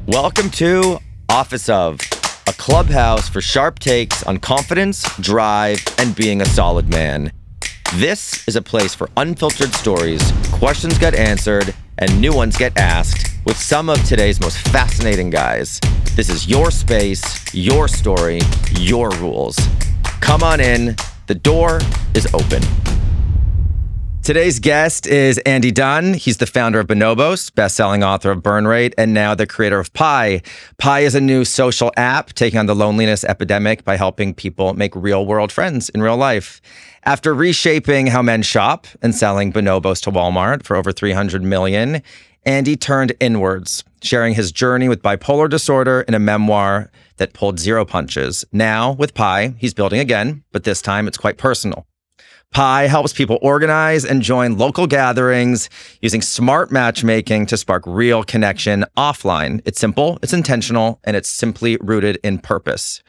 Welcome to Office of, a clubhouse for sharp takes on confidence, drive, and being a solid man. This is a place for unfiltered stories, questions get answered, and new ones get asked with some of today's most fascinating guys. This is your space, your story, your rules. Come on in. The door is open. Today's guest is Andy Dunn. He's the founder of Bonobos, best-selling author of Burn Rate, and now the creator of Pi. Pi is a new social app taking on the loneliness epidemic by helping people make real-world friends in real life. After reshaping how men shop and selling Bonobos to Walmart for over $300 million, Andy turned inwards, sharing his journey with bipolar disorder in a memoir that pulled zero punches. Now, with Pi, he's building again, but this time it's quite personal. Pi helps people organize and join local gatherings using smart matchmaking to spark real connection offline. It's simple, it's intentional, and it's simply rooted in purpose.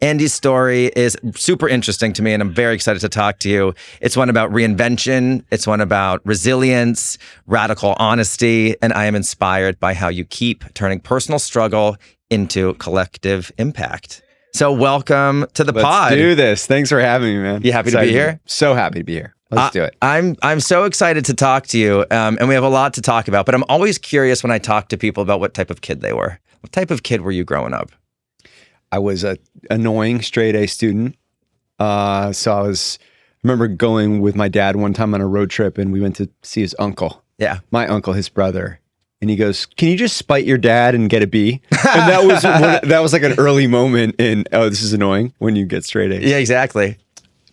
Andy's story is super interesting to me, and I'm very excited to talk to you. It's one about reinvention. It's one about resilience, radical honesty, and I am inspired by how you keep turning personal struggle into collective impact. So welcome to the pod. Let's do this. Thanks for having me, man. You happy to be here? So happy to be here. Let's do it. I'm so excited to talk to you, and we have a lot to talk about, but I'm always curious when I talk to people about what type of kid they were. What type of kid were you growing up? I was a annoying straight A student. I remember going with my dad one time on a road trip, and we went to see his uncle. Yeah. My uncle, his brother. And he goes, "Can you just spite your dad and get a B?" And that was like an early moment in, oh, this is annoying when you get straight A's. Yeah, exactly.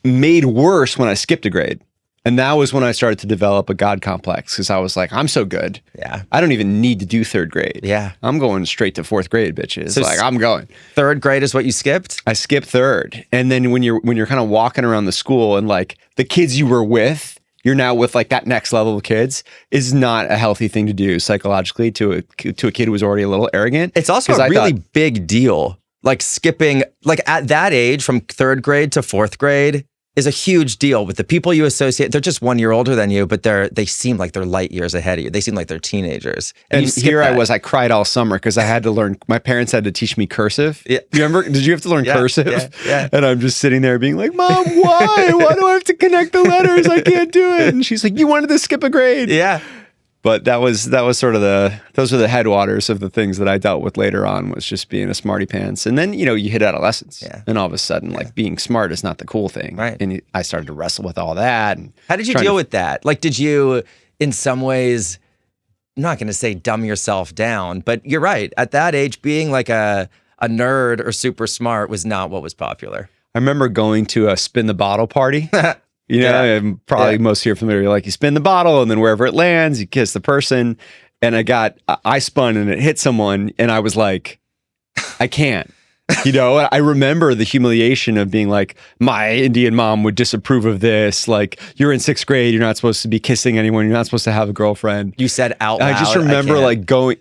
Made worse when I skipped a grade. And that was when I started to develop a God complex, because I was like, I'm so good. Yeah. I don't even need to do third grade. Yeah. I'm going straight to fourth grade, bitches. So I'm going. Third grade is what you skipped? I skipped third. And then when you're kind of walking around the school and like the kids you were with, you're now with like that next level of kids, is not a healthy thing to do psychologically to a kid who was already a little arrogant. It's also a really big deal. Like skipping, like at that age from third grade to fourth grade is a huge deal with the people you associate. They're just 1 year older than you, but they seem like they're light years ahead of you. They seem like they're teenagers. And here I cried all summer because I had to learn, my parents had to teach me cursive. Yeah. You remember, did you have to learn cursive? Yeah. And I'm just sitting there being like, Mom, why? Why do I have to connect the letters? I can't do it. And she's like, you wanted to skip a grade. Yeah. But that was sort of those were the headwaters of the things that I dealt with later on, was just being a smarty pants. And then, you hit adolescence, and all of a sudden, like being smart is not the cool thing. Right. And I started to wrestle with all that. And how did you deal with that? Like, did you, in some ways, I'm not going to say dumb yourself down, but you're right. At that age, being like a nerd or super smart was not what was popular. I remember going to a spin the bottle party. And probably most here familiar, like you spin the bottle and then wherever it lands, you kiss the person. And I spun and it hit someone and I was like, I can't. I remember the humiliation of being like, my Indian mom would disapprove of this. Like, you're in sixth grade, you're not supposed to be kissing anyone, you're not supposed to have a girlfriend. You said out loud. I just remember like going,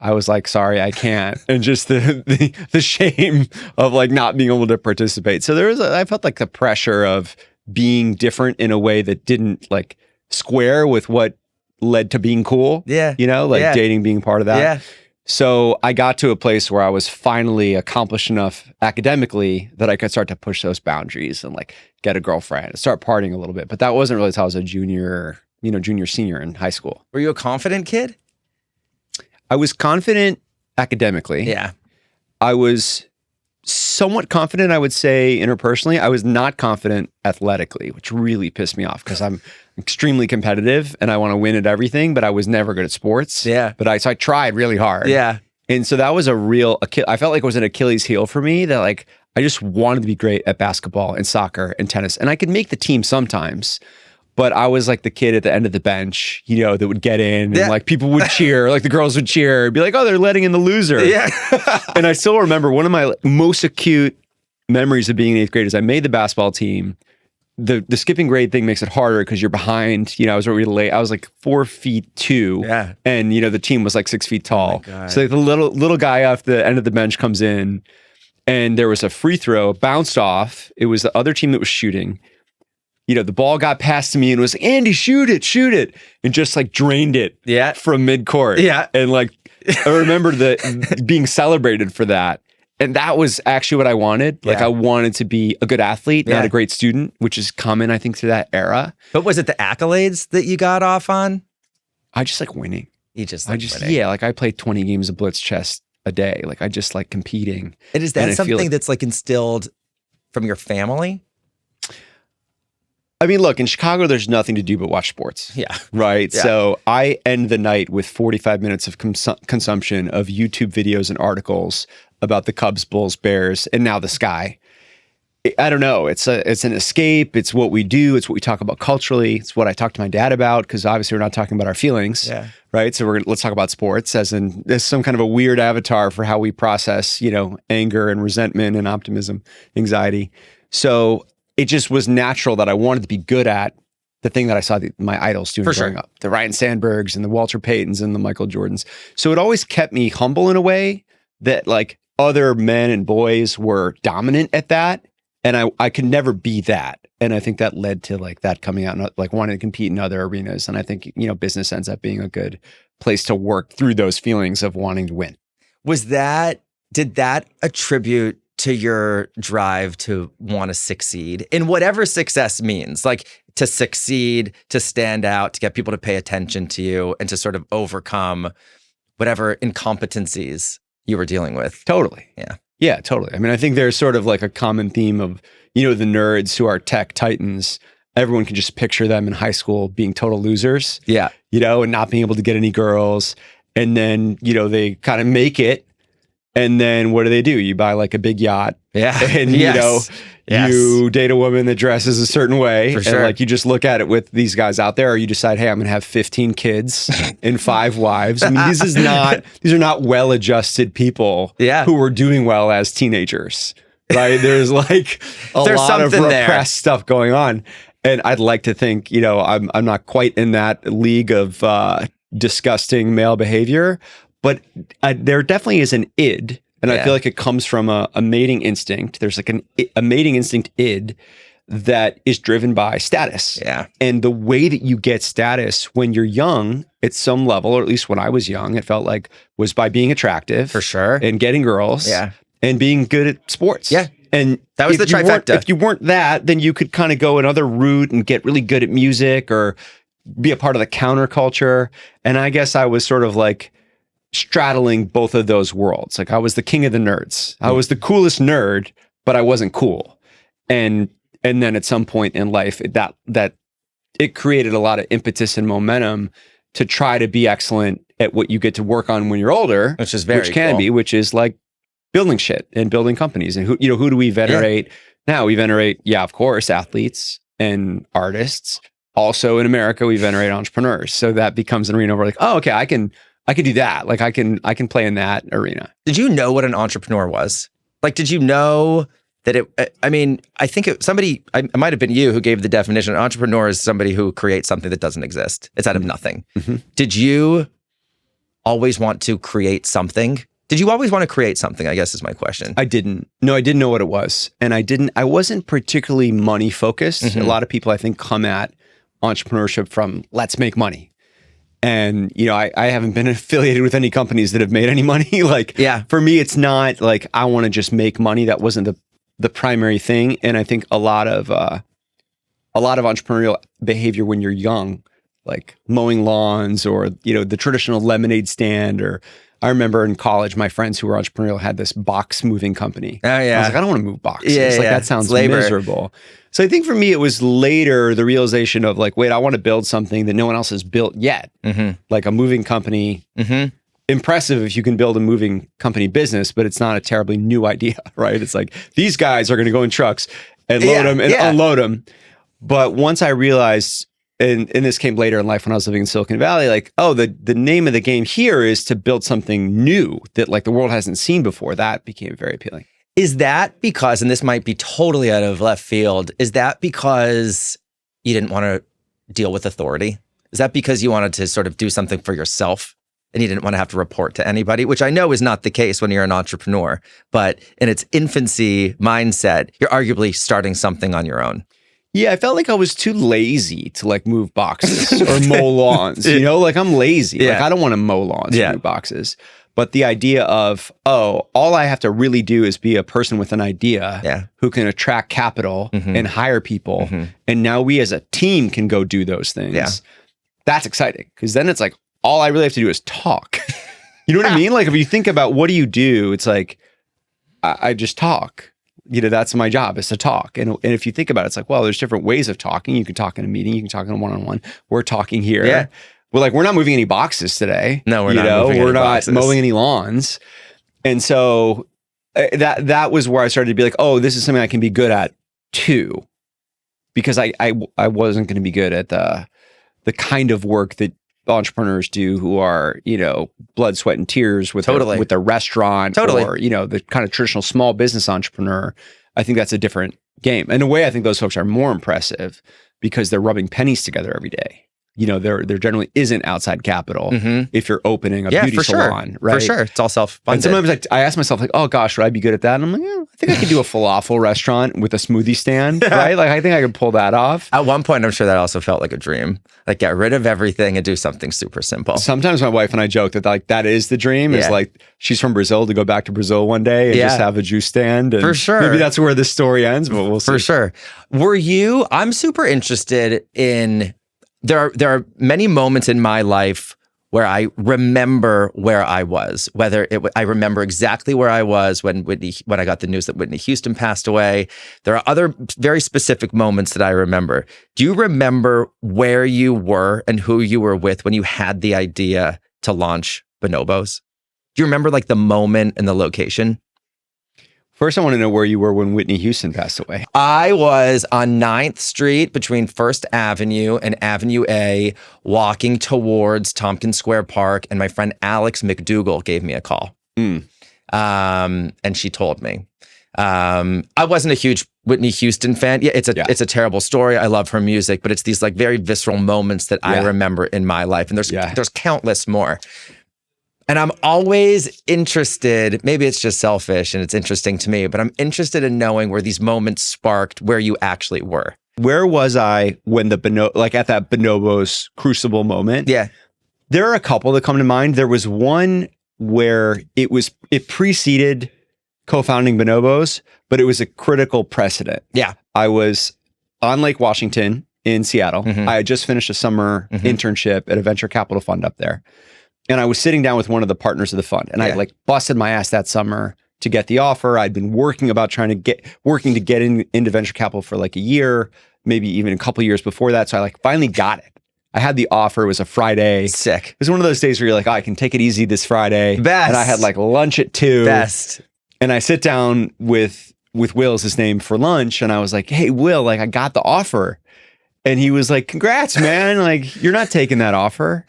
I was like, sorry, I can't. And just the shame of like not being able to participate. So I felt like the pressure of being different in a way that didn't like square with what led to being cool. Yeah. Dating being part of that. Yeah. So I got to a place where I was finally accomplished enough academically that I could start to push those boundaries and like get a girlfriend and start partying a little bit. But that wasn't really until I was a junior, senior in high school. Were you a confident kid? I was confident academically. Yeah. I was somewhat confident, I would say, interpersonally. I was not confident athletically, which really pissed me off because I'm extremely competitive and I want to win at everything, but I was never good at sports. Yeah. So I tried really hard. Yeah. And so that was I felt like it was an Achilles heel for me, that like, I just wanted to be great at basketball and soccer and tennis. And I could make the team sometimes, but I was like the kid at the end of the bench, that would get in and like people would cheer, like the girls would cheer, be like, oh, they're letting in the loser. Yeah. And I still remember one of my most acute memories of being in eighth grade is I made the basketball team. The skipping grade thing makes it harder because you're behind. I was really late. I was like 4'2". Yeah. And the team was like 6 feet tall. Oh so like, the little guy off the end of the bench comes in, and there was a free throw, bounced off. It was the other team that was shooting. The ball got passed to me and was like, Andy, shoot it, and just like drained it from midcourt. Yeah. And like I remember being celebrated for that. And that was actually what I wanted. Like I wanted to be a good athlete, not a great student, which is common, I think, to that era. But was it the accolades that you got off on? I just like winning. Winning. Yeah, like I played 20 games of blitz chess a day. Like I just like competing. And is that something that's like instilled from your family? I mean, look, in Chicago, there's nothing to do but watch sports. Yeah. Right. Yeah. So I end the night with 45 minutes of consumption of YouTube videos and articles about the Cubs, Bulls, Bears, and now the Sky. I don't know. It's an escape. It's what we do. It's what we talk about culturally. It's what I talk to my dad about, because obviously we're not talking about our feelings. Yeah. Right. So let's talk about sports as some kind of a weird avatar for how we process, anger and resentment and optimism, anxiety. So it just was natural that I wanted to be good at the thing that I saw my idols doing growing up, the Ryan Sandbergs and the Walter Paytons and the Michael Jordans. So it always kept me humble in a way that like other men and boys were dominant at that. And I could never be that. And I think that led to like that coming out and like wanting to compete in other arenas. And I think, business ends up being a good place to work through those feelings of wanting to win. Did that attribute to your drive to want to succeed in whatever success means, like to succeed, to stand out, to get people to pay attention to you and to sort of overcome whatever incompetencies you were dealing with? Totally. Yeah. Yeah, totally. I mean, I think there's sort of like a common theme of, the nerds who are tech titans. Everyone can just picture them in high school being total losers. Yeah. And not being able to get any girls. And then, they kind of make it. And then what do? You buy like a big yacht. Yeah. And, you date a woman that dresses a certain way. For sure. And like you just look at it with these guys out there, or you decide, hey, I'm going to have 15 kids and 5 wives. I mean, these are not well-adjusted people who were doing well as teenagers, right? There's like a lot of repressed stuff going on. And I'd like to think, I'm not quite in that league of disgusting male behavior, but there definitely is an id. And I feel like it comes from a mating instinct. There's like a mating instinct id that is driven by status. Yeah. And the way that you get status when you're young at some level, or at least when I was young, it felt like was by being attractive. For sure. And getting girls. Yeah. And being good at sports. Yeah. And that was the trifecta. If you weren't that, then you could kind of go another route and get really good at music or be a part of the counterculture. And I guess I was sort of like straddling both of those worlds. Like I was the king of the nerds. I was the coolest nerd, but I wasn't cool. And then at some point in life, that it created a lot of impetus and momentum to try to be excellent at what you get to work on when you're older, which is like building shit and building companies. And who do we venerate? Now we venerate, of course, athletes and artists. Also in America, we venerate entrepreneurs. So that becomes an arena where like, oh, okay, I can do that. Like I can play in that arena. Did you know what an entrepreneur was? Like, did you know that I think it might have been you who gave the definition. An entrepreneur is somebody who creates something that doesn't exist. It's out of nothing. Mm-hmm. Did you always want to create something? Did you always want to create something, I guess is my question. I didn't. No, I didn't know what it was. And I wasn't particularly money focused. Mm-hmm. A lot of people I think come at entrepreneurship from let's make money. And, I haven't been affiliated with any companies that have made any money. For me, it's not like I want to just make money. That wasn't the primary thing. And I think a lot of entrepreneurial behavior when you're young, like mowing lawns or, the traditional lemonade stand, or I remember in college, my friends who were entrepreneurial had this box moving company. Oh, yeah. I was like, I don't want to move boxes. Yeah, that sounds miserable. So I think for me, it was later the realization of like, wait, I want to build something that no one else has built yet. Mm-hmm. Like a moving company. Mm-hmm. Impressive if you can build a moving company business, but it's not a terribly new idea, right? It's like these guys are going to go in trucks and load them and unload them. But once I realized, and this came later in life when I was living in Silicon Valley, like, oh, the name of the game here is to build something new that like the world hasn't seen before. That became very appealing. Is that because, and this might be totally out of left field, is that because you didn't want to deal with authority? Is that because you wanted to sort of do something for yourself and you didn't want to have to report to anybody, which I know is not the case when you're an entrepreneur, but in its infancy mindset, you're arguably starting something on your own. Yeah, I felt like I was too lazy to like move boxes or mow lawns. You know, like I'm lazy. Like I don't want to mow lawns or move boxes. But the idea of, oh, all I have to really do is be a person with an idea who can attract capital and hire people. And now we as a team can go do those things. Yeah. That's exciting because then it's like, all I really have to do is talk. You know what I mean? Like if you think about what do you do, it's like, I just talk. You know, that's my job is to talk. And if you think about it, it's like, well, there's different ways of talking. You can talk in a meeting. You can talk in a one-on-one. We're talking here. Yeah. We're not moving any boxes today. No, we're not mowing any lawns. And so that was where I started to be like, oh, this is something I can be good at too. Because I wasn't going to be good at the kind of work that entrepreneurs do who are, you know, blood, sweat, and tears with their restaurant or, you know, the kind of traditional small business entrepreneur. I think that's a different game. In a way, I think those folks are more impressive because they're rubbing pennies together every day. You know, there generally isn't outside capital if you're opening a beauty salon, right? For sure. It's all self-funded. And sometimes I ask myself like, oh gosh, would I be good at that? And I'm like, yeah, I think I could do a falafel restaurant with a smoothie stand, right? Like I think I could pull that off. At one point, I'm sure that also felt like a dream. Like get rid of everything and do something super simple. Sometimes my wife and I joke that like that is the dream is like she's from Brazil to go back to Brazil one day and just have a juice stand. And for sure. Maybe that's where this story ends, but we'll see. For sure. I'm super interested in... There are many moments in my life where I remember where I was, I remember exactly where I was when I got the news that Whitney Houston passed away. There are other very specific moments that I remember. Do you remember where you were and who you were with when you had the idea to launch Bonobos? Do you remember like the moment and the location? First, I want to know where you were when Whitney Houston passed away. I was on 9th Street between 1st Avenue and Avenue A, walking towards Tompkins Square Park, and my friend Alex McDougall gave me a call. And she told me. I wasn't a huge Whitney Houston fan. Yeah, it's a terrible story. I love her music, but it's these like very visceral moments that I remember in my life, and there's countless more. And I'm always interested, maybe it's just selfish and it's interesting to me, but I'm interested in knowing where these moments sparked where you actually were. Where was I when at that Bonobos crucible moment? Yeah. There are a couple that come to mind. There was one where it preceded co-founding Bonobos, but it was a critical precedent. Yeah. I was on Lake Washington in Seattle. I had just finished a summer internship at a venture capital fund up there. And I was sitting down with one of the partners of the fund, and I like busted my ass that summer to get the offer. I'd been working to get into venture capital for like a year, maybe even a couple of years before that. So I like finally got it. I had the offer. It was a Friday. Sick. It was one of those days where you're like, oh, I can take it easy this Friday. Best. And I had like lunch at 2. Best. And I sit down with Will, is his name, for lunch, and I was like, hey, Will, like I got the offer. And he was like, congrats, man. Like you're not taking that offer.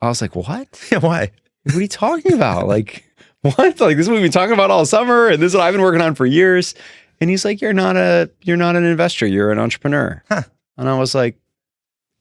I was like, what? Yeah, why? What are you talking about? Like, what? Like, this is what we've been talking about all summer, and this is what I've been working on for years. And he's like, you're not an investor, you're an entrepreneur. Huh. And I was like,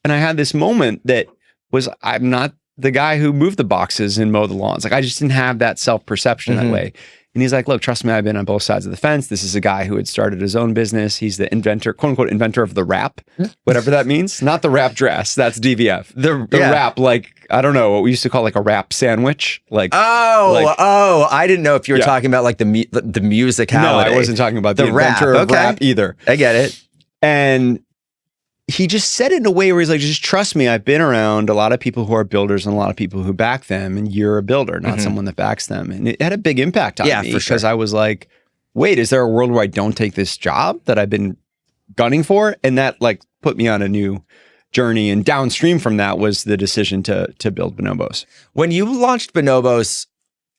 and I had this moment that was, I'm not the guy who moved the boxes and mowed the lawns. Like, I just didn't have that self-perception that way. And he's like, look, trust me, I've been on both sides of the fence. This is a guy who had started his own business. He's the inventor, quote unquote, inventor of the wrap, whatever that means. Not the wrap dress. That's DVF. The wrap, like, I don't know, what we used to call like a wrap sandwich. Like, I didn't know if you were talking about like the musicality. No, I wasn't talking about the inventor of rap either. I get it. And he just said it in a way where he's like, just trust me, I've been around a lot of people who are builders and a lot of people who back them, and you're a builder, not someone that backs them. And it had a big impact on me because I was like, wait, is there a world where I don't take this job that I've been gunning for? And that like put me on a new journey. And downstream from that was the decision to build Bonobos. When you launched Bonobos,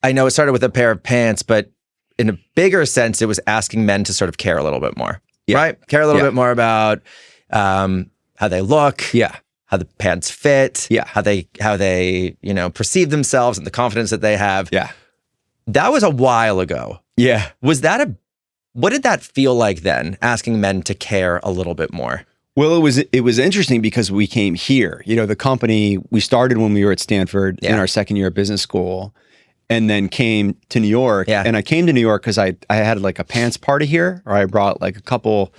I know it started with a pair of pants, but in a bigger sense, it was asking men to sort of care a little bit more, right? Care a little bit more about how they look, how the pants fit, how they perceive themselves and the confidence that they have. Yeah, that was a while ago. Yeah, was that what did that feel like then? Asking men to care a little bit more. Well, it was interesting because we came here. You know, the company we started when we were at Stanford in our second year of business school, and then came to New York. Yeah. And I came to New York because I had like a pants party here, or I brought like a couple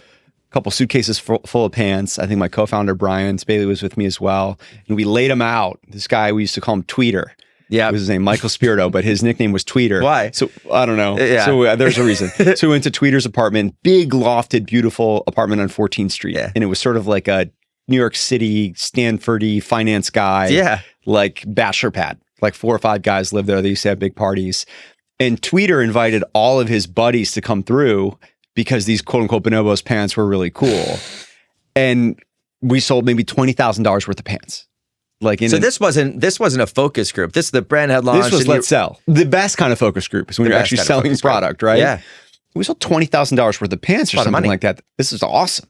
couple suitcases full of pants. I think my co-founder, Brian Bailey, was with me as well. And we laid him out. This guy, we used to call him Tweeter. Yeah. It was his name, Michael Spirito, but his nickname was Tweeter. Why? So I don't know. Yeah. So there's a reason. So we went to Tweeter's apartment, big lofted, beautiful apartment on 14th Street. Yeah. And it was sort of like a New York City, Stanford-y finance guy. Yeah. Like bachelor pad. Like 4 or 5 guys lived there. They used to have big parties. And Tweeter invited all of his buddies to come through because these quote unquote bonobos pants were really cool. And we sold maybe $20,000 worth of pants. Like this wasn't a focus group. The brand had launched. This was Let's Sell. The best kind of focus group is when you're actually selling product, right? Yeah. We sold $20,000 worth of pants or something like that. This is awesome.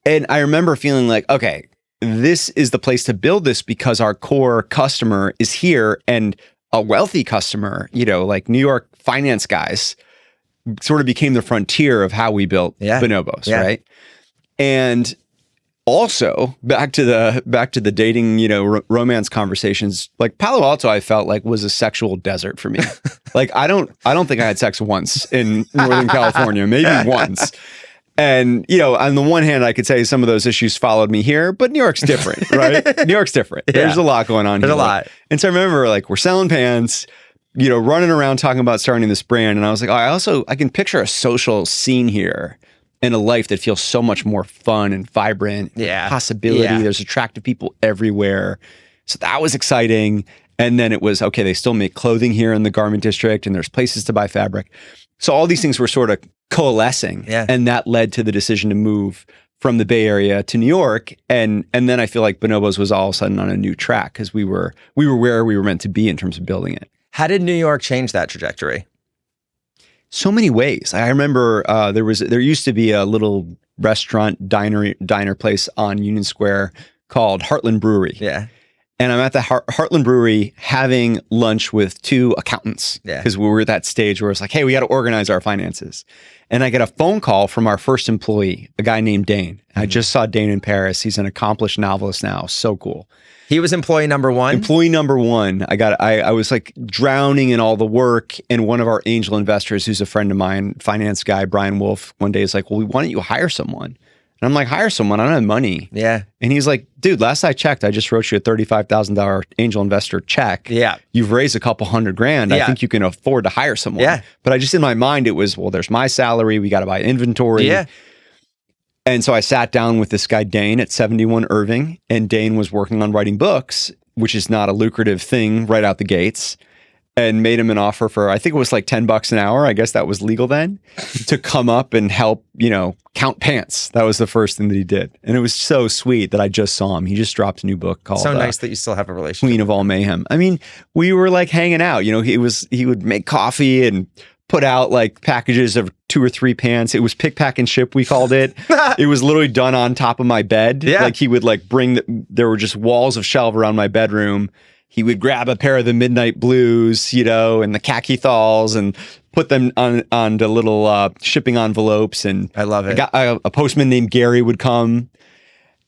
And I remember feeling like, okay, this is the place to build this because our core customer is here, and a wealthy customer, like New York finance guys, sort of became the frontier of how we built bonobos, right? And also back to the dating, romance conversations, like Palo Alto, I felt like was a sexual desert for me. Like I don't think I had sex once in Northern California, maybe once. And, on the one hand, I could say some of those issues followed me here, but New York's different, right? New York's different. Yeah. There's a lot going on here. There's a lot. And so I remember we're selling pants, running around talking about starting this brand. And I was like, I can picture a social scene here and a life that feels so much more fun and vibrant. Yeah. Possibility. Yeah. There's attractive people everywhere. So that was exciting. And then it was, okay, they still make clothing here in the garment district and there's places to buy fabric. So all these things were sort of coalescing, and that led to the decision to move from the Bay Area to New York, and then I feel like Bonobos was all of a sudden on a new track because we were where we were meant to be in terms of building it. How did New York change that trajectory? So many ways. I remember there used to be a little restaurant diner place on Union Square called Heartland Brewery. Yeah. And I'm at the Heartland Brewery having lunch with 2 accountants because we were at that stage where it's like, hey, we got to organize our finances. And I get a phone call from our first employee, a guy named Dane. I just saw Dane in Paris. He's an accomplished novelist now. So cool. He was employee number 1? Employee number 1. I was like drowning in all the work. And one of our angel investors, who's a friend of mine, finance guy, Brian Wolf, one day is like, well, why don't you hire someone? And I'm like, hire someone. I don't have money. Yeah. And he's like, dude, last I checked, I just wrote you a $35,000 angel investor check. Yeah. You've raised a couple $100,000. I think you can afford to hire someone. Yeah. But I just, in my mind, it was, well, there's my salary. We got to buy inventory. Yeah. And so I sat down with this guy, Dane, at 71 Irving. And Dane was working on writing books, which is not a lucrative thing right out the gates. And made him an offer for, I think it was like $10 an hour. I guess that was legal then, to come up and help, count pants. That was the first thing that he did. And it was so sweet that I just saw him. He just dropped a new book called So nice that you still have a relationship. Queen of All Mayhem. I mean, we were like hanging out, he would make coffee and put out like packages of 2 or 3 pants. It was pick, pack, and ship, we called it. It was literally done on top of my bed. Yeah. Like he would like there were just walls of shelf around my bedroom. He would grab a pair of the Midnight Blues, and the khaki thalls and put them on the little shipping envelopes. And I love it. A postman named Gary would come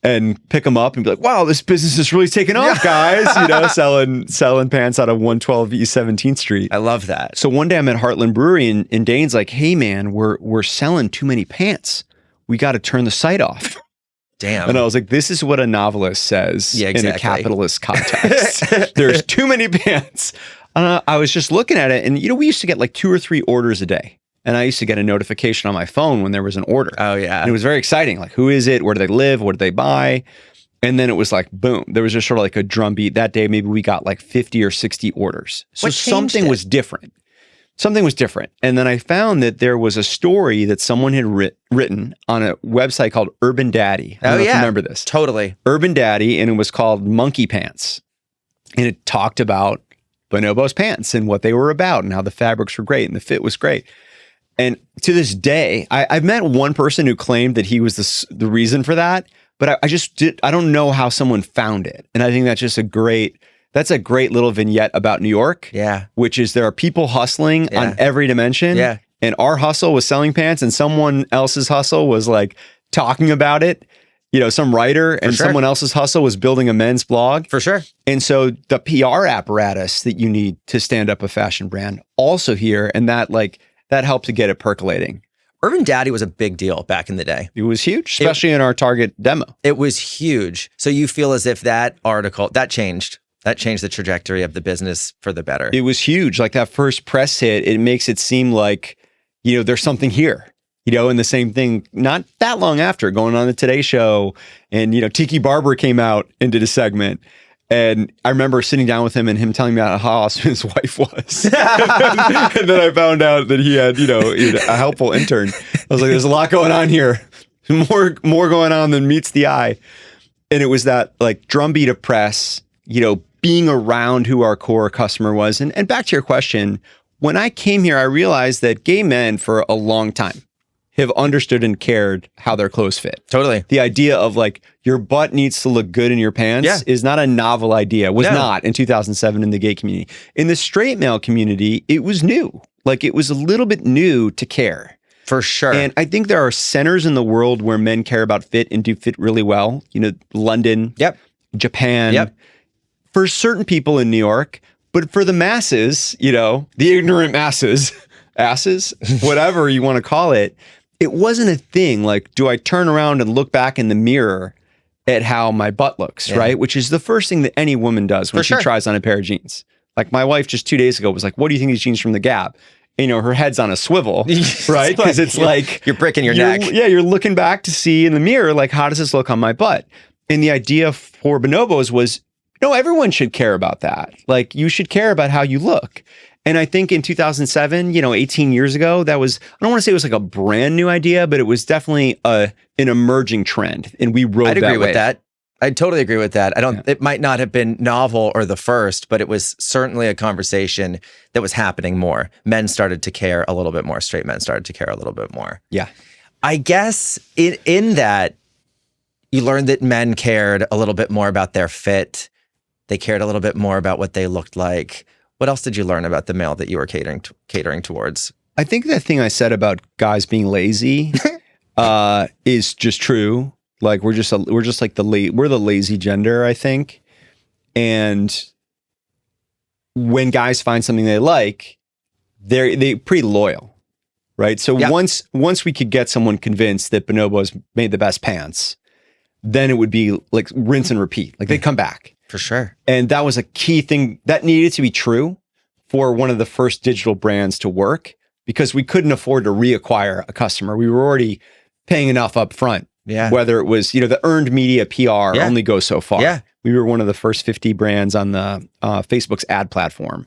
and pick them up and be like, wow, this business is really taking off, guys. Selling pants out of 112 East 17th Street. I love that. So one day I'm at Heartland Brewery and Dane's like, hey man, we're selling too many pants. We got to turn the site off. Damn. And I was like, this is what a novelist says in a capitalist context. There's too many pants. I was just looking at it and, we used to get like 2 or 3 orders a day. And I used to get a notification on my phone when there was an order. Oh, yeah. And it was very exciting. Like, who is it? Where do they live? What do they buy? And then it was like, boom. There was just sort of like a drumbeat. That day, maybe we got like 50 or 60 orders. So something was different. Something was different. And then I found that there was a story that someone had written on a website called Urban Daddy. I don't know if you remember this. Totally. Urban Daddy, and it was called Monkey Pants. And it talked about Bonobos pants and what they were about and how the fabrics were great and the fit was great. And to this day, I've met one person who claimed that he was the reason for that, but I don't know how someone found it. And I think that's just a great little vignette about New York. Yeah. Which is there are people hustling on every dimension. Yeah. And our hustle was selling pants and someone else's hustle was like talking about it. Some writer and someone else's hustle was building a men's blog. For sure. And so the PR apparatus that you need to stand up a fashion brand also here, and that helped to get it percolating. Urban Daddy was a big deal back in the day. It was huge, especially in our target demo. It was huge. So you feel as if that article, that changed the trajectory of the business for the better. It was huge. Like that first press hit, it makes it seem like, there's something here. And the same thing, not that long after, going on the Today Show, and, Tiki Barber came out and did a segment. And I remember sitting down with him and him telling me how awesome his wife was. And then I found out that he had, a helpful intern. I was like, there's a lot going on here. More going on than meets the eye. And it was that like drumbeat of press, being around who our core customer was. And back to your question, when I came here, I realized that gay men for a long time have understood and cared how their clothes fit. Totally. The idea of like your butt needs to look good in your pants is not a novel idea. Was not in 2007 in the gay community. In the straight male community, it was new. Like it was a little bit new to care. For sure. And I think there are centers in the world where men care about fit and do fit really well. London, Japan, for certain people in New York, but for the masses, the ignorant masses, asses, whatever you want to call it, it wasn't a thing. Like, do I turn around and look back in the mirror at how my butt looks, right? Which is the first thing that any woman does when she tries on a pair of jeans. Like my wife just 2 days ago was like, what do you think of these jeans from the Gap? Her head's on a swivel, right? Because it's like you're breaking your neck. Yeah, you're looking back to see in the mirror, like, how does this look on my butt? And the idea for Bonobos was, everyone should care about that. Like, you should care about how you look. And I think in 2007, 18 years ago, that was, I don't want to say it was like a brand new idea, but it was definitely an emerging trend. And we rode that wave. I'd agree with that. I totally agree with that. It might not have been novel or the first, but it was certainly a conversation that was happening more. Men started to care a little bit more. Straight men started to care a little bit more. Yeah. I guess in that, you learned that men cared a little bit more about their fit. They cared a little bit more about what they looked like. What else did you learn about the male that you were catering towards? I think that thing I said about guys being lazy is just true. Like we're just like we're the lazy gender, I think. And when guys find something they like, they're pretty loyal, right? So once we could get someone convinced that Bonobos made the best pants, then it would be like rinse and repeat. Like they'd come back. For sure. And that was a key thing that needed to be true for one of the first digital brands to work, because we couldn't afford to reacquire a customer. We were already paying enough up front. Yeah. Whether it was, the earned media PR only goes so far. Yeah. We were one of the first 50 brands on the Facebook's ad platform.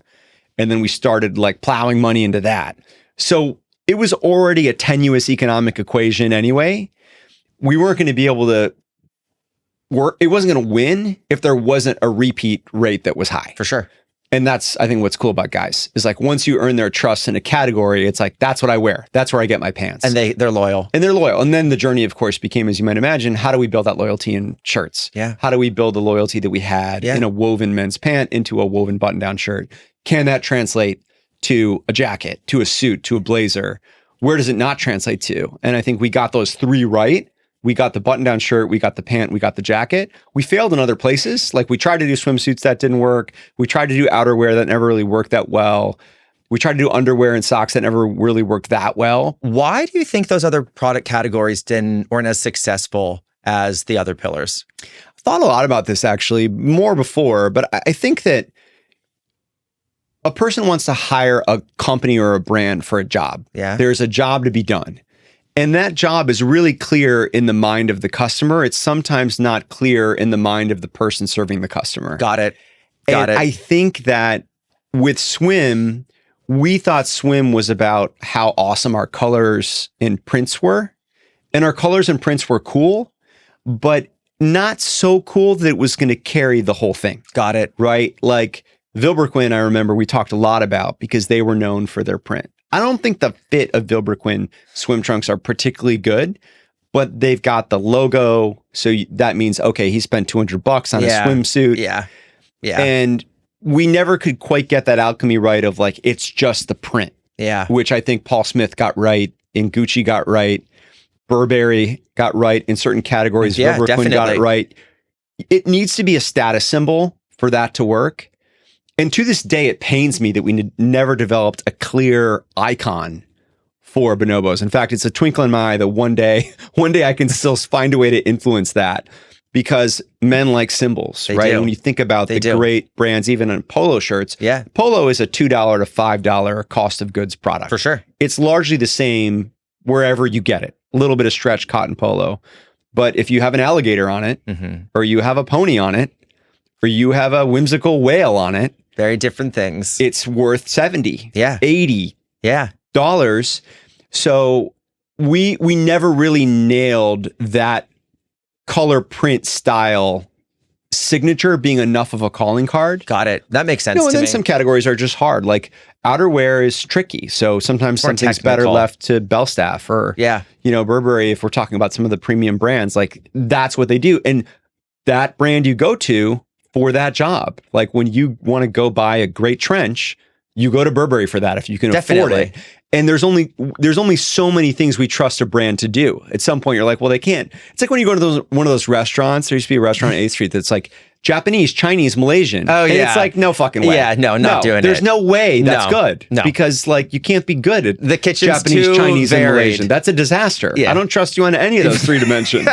And then we started like plowing money into that. So it was already a tenuous economic equation anyway. We weren't going to be able to work. It wasn't going to win if there wasn't a repeat rate that was high. For sure. And that's, I think, what's cool about guys is like once you earn their trust in a category, it's like, that's what I wear. That's where I get my pants. And they're loyal. And they're loyal. And then the journey, of course, became, as you might imagine, how do we build that loyalty in shirts? Yeah. How do we build the loyalty that we had in a woven men's pant into a woven button-down shirt? Can that translate to a jacket, to a suit, to a blazer? Where does it not translate to? And I think we got those three right. We got the button-down shirt, we got the pant, we got the jacket. We failed in other places. Like we tried to do swimsuits, that didn't work. We tried to do outerwear, that never really worked that well. We tried to do underwear and socks, that never really worked that well. Why do you think those other product categories weren't as successful as the other pillars? I've thought a lot about this actually, more before, but I think that a person wants to hire a company or a brand for a job. Yeah. There's a job to be done. And that job is really clear in the mind of the customer. It's sometimes not clear in the mind of the person serving the customer. Got it. I think that with swim, we thought swim was about how awesome our colors and prints were. And our colors and prints were cool, but not so cool that it was going to carry the whole thing. Got it. Right? Like Vilebrequin, I remember we talked a lot about because they were known for their print. I don't think the fit of Vilebrequin swim trunks are particularly good, but they've got the logo. So that means, okay, he spent $200 on a swimsuit. Yeah. Yeah. And we never could quite get that alchemy right of like, it's just the print. Yeah. Which I think Paul Smith got right and Gucci got right. Burberry got right in certain categories. Yeah, Vilebrequin got it right. It needs to be a status symbol for that to work. And to this day, it pains me that we never developed a clear icon for bonobos. In fact, it's a twinkle in my eye that one day I can still find a way to influence that, because men like symbols, They right? do. When you think about They the do. great brands, even in polo shirts, Yeah. polo is a $2 to $5 cost of goods product. For sure. It's largely the same wherever you get it. A little bit of stretch cotton polo. But if you have an alligator on it, or you have a pony on it, or you have a whimsical whale on it, Very different things. it's worth 70, Yeah. 80 Yeah. dollars. So we never really nailed that color print style signature being enough of a calling card. Got it. That makes sense No, and to then me. some categories are just hard. Like outerwear is tricky. So sometimes More something's better technical. left to Belstaff or, Yeah. Burberry, if we're talking about some of the premium brands, like that's what they do. And that brand you go to for that job. Like when you want to go buy a great trench, you go to Burberry for that if you can afford Definitely. it. And there's only so many things we trust a brand to do. At some point, you're like, well, they can't. It's like when you go to one of those restaurants. There used to be a restaurant on 8th Street that's like Japanese, Chinese, Malaysian. Oh, and yeah. it's like, no fucking way. Yeah, no, not doing There's it. no way that's No, good. no. Because like you can't be good at The kitchen's Japanese, too Chinese, and varied. Malaysian. That's a disaster. Yeah. I don't trust you on any of those three dimensions.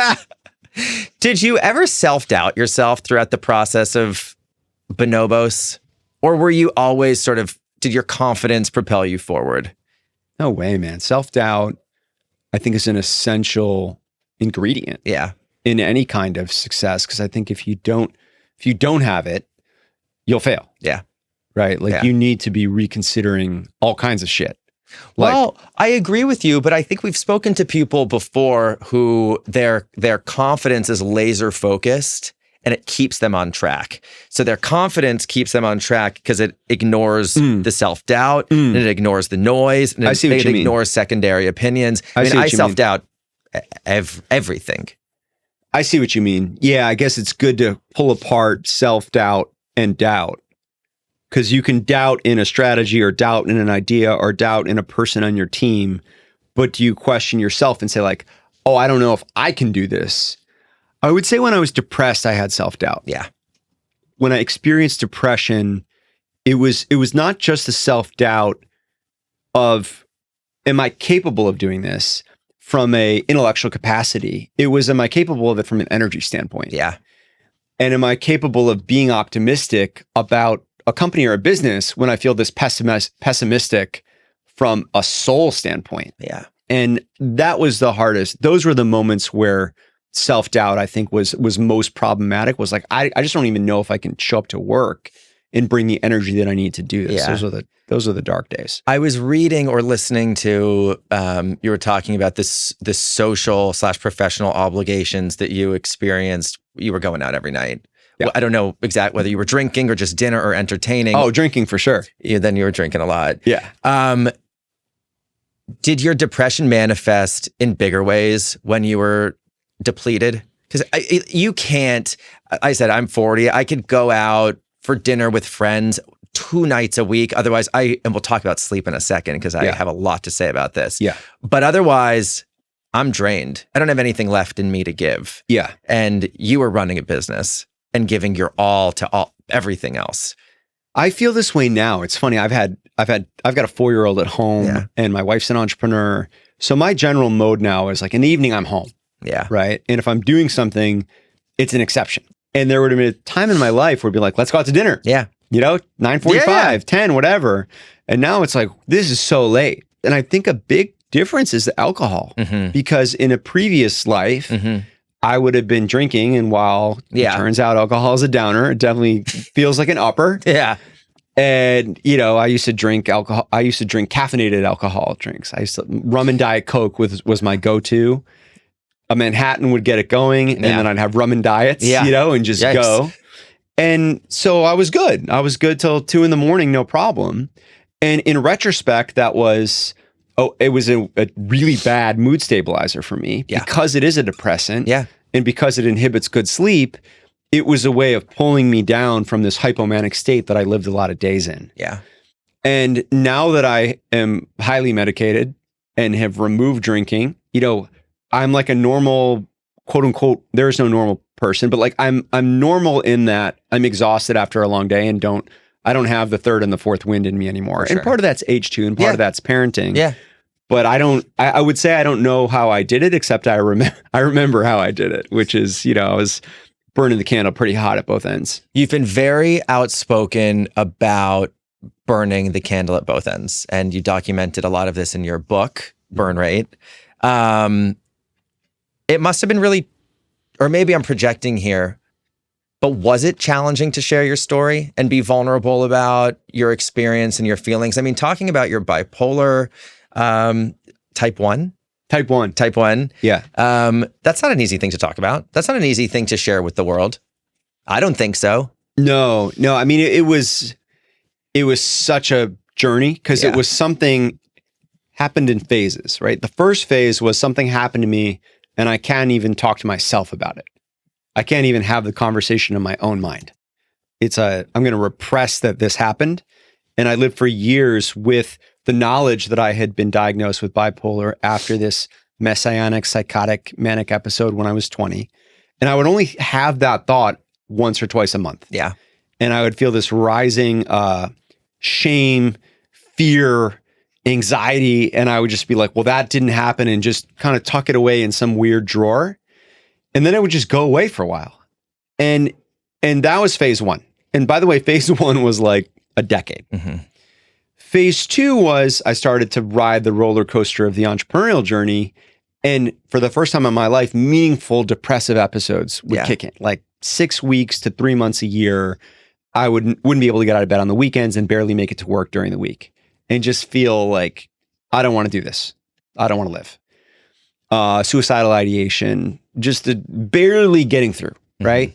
Did you ever self-doubt yourself throughout the process of Bonobos? Or were you always did your confidence propel you forward? No way, man. Self-doubt, I think, is an essential ingredient Yeah. in any kind of success. Because I think if you don't have it, you'll fail. Yeah. Right? Like Yeah. you need to be reconsidering all kinds of shit. Like, Well, I agree with you, but I think we've spoken to people before who their confidence is laser focused and it keeps them on track. So their confidence keeps them on track because it ignores the self-doubt and it ignores the noise and I see what it you mean. ignores secondary opinions. I see what I you mean. self-doubt everything. I see what you mean. Yeah, I guess it's good to pull apart self-doubt and doubt. Because you can doubt in a strategy or doubt in an idea or doubt in a person on your team, but do you question yourself and say like, oh, I don't know if I can do this? I would say when I was depressed, I had self-doubt. Yeah. When I experienced depression, it was not just the self-doubt of, am I capable of doing this from a intellectual capacity? It was, am I capable of it from an energy standpoint? Yeah. And am I capable of being optimistic about a company or a business when I feel this pessimistic from a soul standpoint? Yeah. And that was the hardest. Those were the moments where self-doubt, I think, was most problematic. Was like, I just don't even know if I can show up to work and bring the energy that I need to do this. Yeah. Those are the dark days. I was reading or listening to, you were talking about this social / professional obligations that you experienced. You were going out every night. Yeah. Well, I don't know exactly whether you were drinking or just dinner or entertaining. Oh, drinking for sure. Then you were drinking a lot. Yeah. Did your depression manifest in bigger ways when you were depleted? Because you can't, I said, I'm 40. I could go out for dinner with friends 2 nights a week. Otherwise, and we'll talk about sleep in a second because I have a lot to say about this. Yeah. But otherwise, I'm drained. I don't have anything left in me to give. Yeah. And you were running a business and giving your all to everything else. I feel this way now. It's funny. I've got a 4-year-old at home and my wife's an entrepreneur. So my general mode now is like in the evening, I'm home. Yeah. Right. And if I'm doing something, it's an exception. And there would have been a time in my life where it'd be like, let's go out to dinner. Yeah. 9:45, 10, whatever. And now it's like, this is so late. And I think a big difference is the alcohol. Because in a previous life, I would have been drinking. And while it turns out alcohol is a downer, it definitely feels like an upper. Yeah. And, I used to drink alcohol. I used to drink caffeinated alcohol drinks. Rum and Diet Coke was my go-to. A Manhattan would get it going. And then I'd have rum and diets, and just go. And so I was good. I was good till 2 a.m, no problem. And in retrospect, it was a really bad mood stabilizer for me because it is a depressant. Yeah. And because it inhibits good sleep, it was a way of pulling me down from this hypomanic state that I lived a lot of days in. Yeah. And now that I am highly medicated and have removed drinking, I'm like a normal, quote unquote, there is no normal person, but like I'm normal in that I'm exhausted after a long day and I don't have the third and the fourth wind in me anymore. Sure. And part of that's age too, and part of that's parenting. Yeah. But I would say I don't know how I did it, except I remember how I did it, which is, I was burning the candle pretty hot at both ends. You've been very outspoken about burning the candle at both ends, and you documented a lot of this in your book, Burn Rate. It must have been really, or maybe I'm projecting here, but was it challenging to share your story and be vulnerable about your experience and your feelings? I mean, talking about your bipolar type 1. Type 1. Type 1. Yeah. That's not an easy thing to talk about. That's not an easy thing to share with the world. I don't think so. No. I mean, it was such a journey because it was something happened in phases, right? The first phase was something happened to me and I can't even talk to myself about it. I can't even have the conversation in my own mind. I'm going to repress that this happened. And I lived for years with the knowledge that I had been diagnosed with bipolar after this messianic, psychotic, manic episode when I was 20. And I would only have that thought once or twice a month. Yeah. And I would feel this rising shame, fear, anxiety. And I would just be like, well, that didn't happen, and just kind of tuck it away in some weird drawer. And then it would just go away for a while. And that was phase 1. And by the way, phase 1 was like a decade. Mm-hmm. Phase 2 was I started to ride the roller coaster of the entrepreneurial journey. And for the first time in my life, meaningful depressive episodes would kick in. Like 6 weeks to 3 months a year, I wouldn't be able to get out of bed on the weekends and barely make it to work during the week. And just feel like, I don't want to do this. I don't want to live. Suicidal ideation, just barely getting through, right?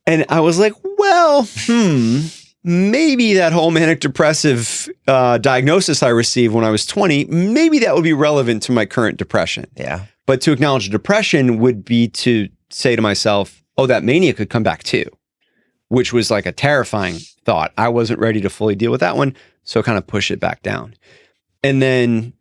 And I was like, well, maybe that whole manic depressive diagnosis I received when I was 20, maybe that would be relevant to my current depression. Yeah. But to acknowledge depression would be to say to myself, oh, that mania could come back too, which was like a terrifying thought. I wasn't ready to fully deal with that one, so kind of push it back down. And then,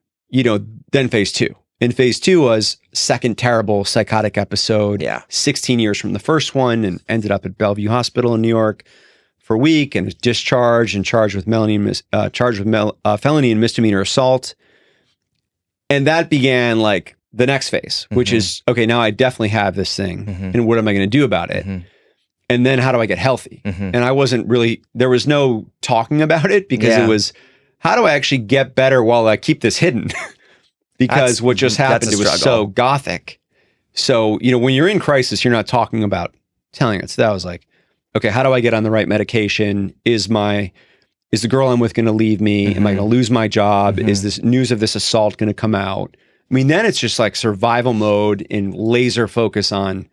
then phase 2. And phase 2 was second terrible psychotic episode. Yeah. 16 years from the first one, and ended up at Bellevue Hospital in New York for a week, and was discharged and charged with felony and misdemeanor assault. And that began like the next phase, which is, okay, now I definitely have this thing, and what am I going to do about it? And then how do I get healthy? And I wasn't really, there was no talking about it, because it was, how do I actually get better while I keep this hidden? Because what just happened, it was so gothic. So, when you're in crisis, you're not talking about telling it. So that was like, okay, how do I get on the right medication? Is the girl I'm with going to leave me? Am I going to lose my job? Is this news of this assault going to come out? I mean, then it's just like survival mode and laser focus on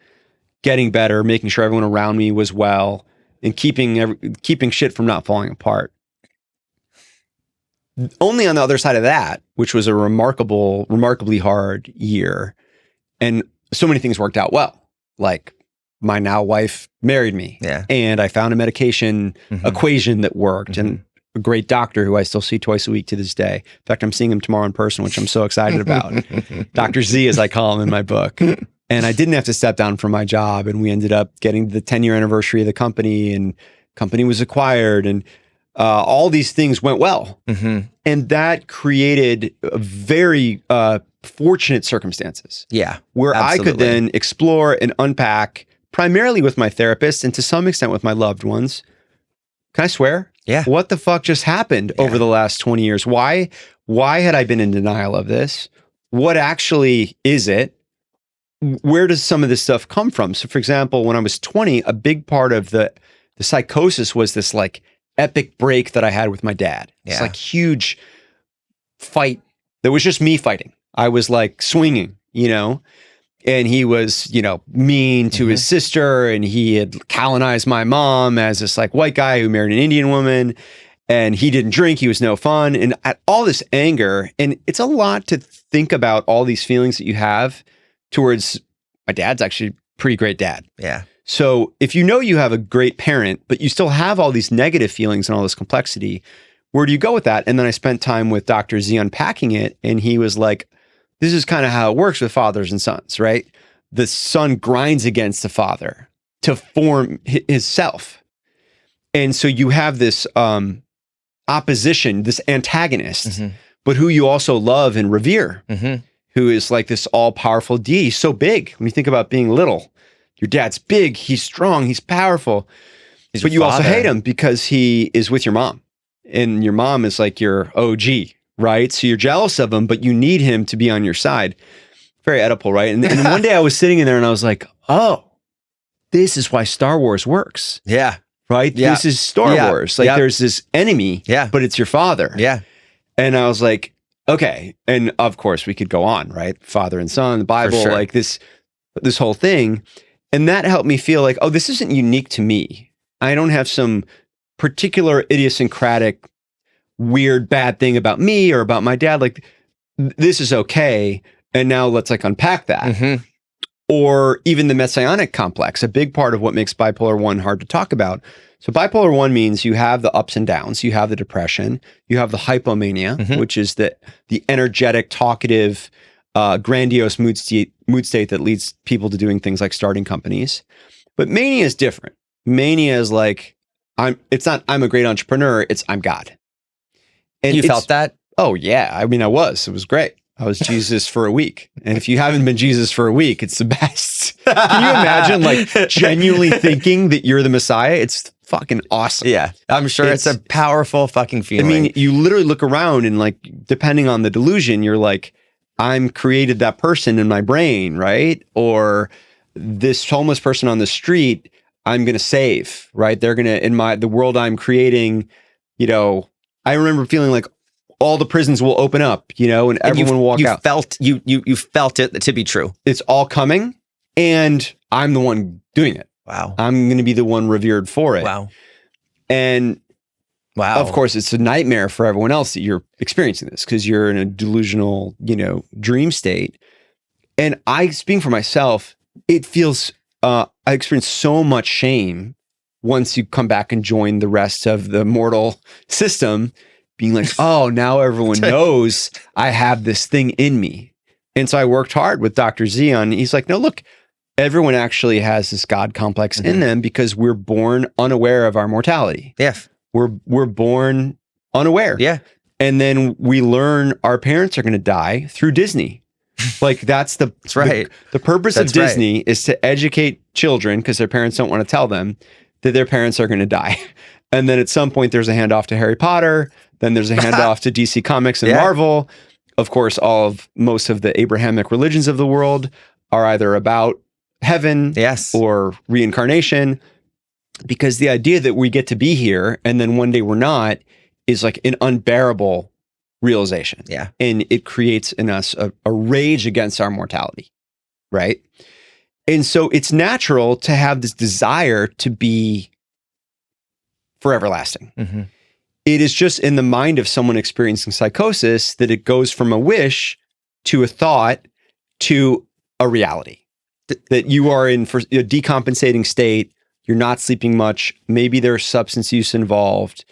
getting better, making sure everyone around me was well, and keeping shit from not falling apart. Only on the other side of that, which was a remarkably hard year, and so many things worked out well. Like, my now wife married me, and I found a medication equation that worked, and a great doctor who I still see twice a week to this day. In fact, I'm seeing him tomorrow in person, which I'm so excited about. Dr. Z, as I call him in my book. And I didn't have to step down from my job, and we ended up getting the 10-year anniversary of the company, and company was acquired, and all these things went well. And that created a very fortunate circumstances. Yeah, where absolutely. I could then explore and unpack, primarily with my therapist and to some extent with my loved ones. Can I swear? Yeah. What the fuck just happened over the last 20 years? Why had I been in denial of this? What actually is it? Where does some of this stuff come from? So, for example, when I was 20, a big part of the psychosis was this like epic break that I had with my dad. It's like huge fight that was just me fighting. I was like swinging, and he was, mean to his sister, and he had colonized my mom as this like white guy who married an Indian woman, and he didn't drink. He was no fun. And all this anger, and it's a lot to think about all these feelings that you have towards my dad's actually a pretty great dad. Yeah. So if you have a great parent, but you still have all these negative feelings and all this complexity, where do you go with that? And then I spent time with Dr. Z unpacking it, and he was like, this is kind of how it works with fathers and sons, right? The son grinds against the father to form his self. And so you have this opposition, this antagonist, but who you also love and revere, Mm-hmm. who is like this all-powerful deity. He's so big. When you think about being little, your dad's big, he's strong, he's powerful, He's but your you also father. hate him because he is with your mom. And your mom is like your OG, right? So you're jealous of him, but you need him to be on your side. Very Oedipal, right? And then one day I was sitting in there and I was like, oh, this is why Star Wars works, Yeah. right? Yeah. This is Star Yeah. Wars. Like Yep. there's this enemy, Yeah. but it's your father. Yeah. And I was like, okay. And of course we could go on, right? Father and son, the Bible, sure. like this whole thing. And that helped me feel like, oh, this isn't unique to me. I don't have some particular idiosyncratic, weird, bad thing about me or about my dad. Like this is okay. And now let's like unpack that. Mm-hmm. Or even the messianic complex, a big part of what makes bipolar 1 hard to talk about. So bipolar 1 means you have the ups and downs, you have the depression, you have the hypomania, which is the energetic, talkative, grandiose mood state that leads people to doing things like starting companies. But mania is different. Mania is like, it's not I'm a great entrepreneur, it's I'm God. And You felt that? Oh yeah. I mean, it was great. I was Jesus for a week. And if you haven't been Jesus for a week, it's the best. Can you imagine like genuinely thinking that you're the Messiah? It's fucking awesome. Yeah. I'm sure it's a powerful fucking feeling. I mean, you literally look around and like, depending on the delusion, you're like, I'm created that person in my brain, right? Or this homeless person on the street, I'm going to save, right? They're going to, the world I'm creating, you know, I remember feeling like, all the prisons will open up, you know, and everyone will walk out. You felt it to be true. It's all coming, and I'm the one doing it. Wow. I'm going to be the one revered for it. Wow. And wow. of course, it's a nightmare for everyone else that you're experiencing this because you're in a delusional, you know, dream state. And I, speaking for myself, it feels, I experience so much shame once you come back and join the rest of the mortal system, being like, oh, now everyone knows I have this thing in me. And so I worked hard with Dr. Z on, he's like, no, look, everyone actually has this God complex in them because we're born unaware of our mortality. Yeah. We're born unaware. Yeah. And then we learn our parents are going to die through Disney. Like that's that's right. The purpose of Disney is to educate children because their parents don't want to tell them that their parents are going to die. And then at some point there's a handoff to Harry Potter. Then there's a handoff to DC Comics and Marvel. Of course, most of the Abrahamic religions of the world are either about heaven or reincarnation, because the idea that we get to be here and then one day we're not is like an unbearable realization. Yeah. And it creates in us a rage against our mortality, right? And so it's natural to have this desire to be forever lasting. Mm-hmm. It is just in the mind of someone experiencing psychosis that it goes from a wish to a thought to a reality. That you are in for a decompensating state, you're not sleeping much, maybe there's substance use involved,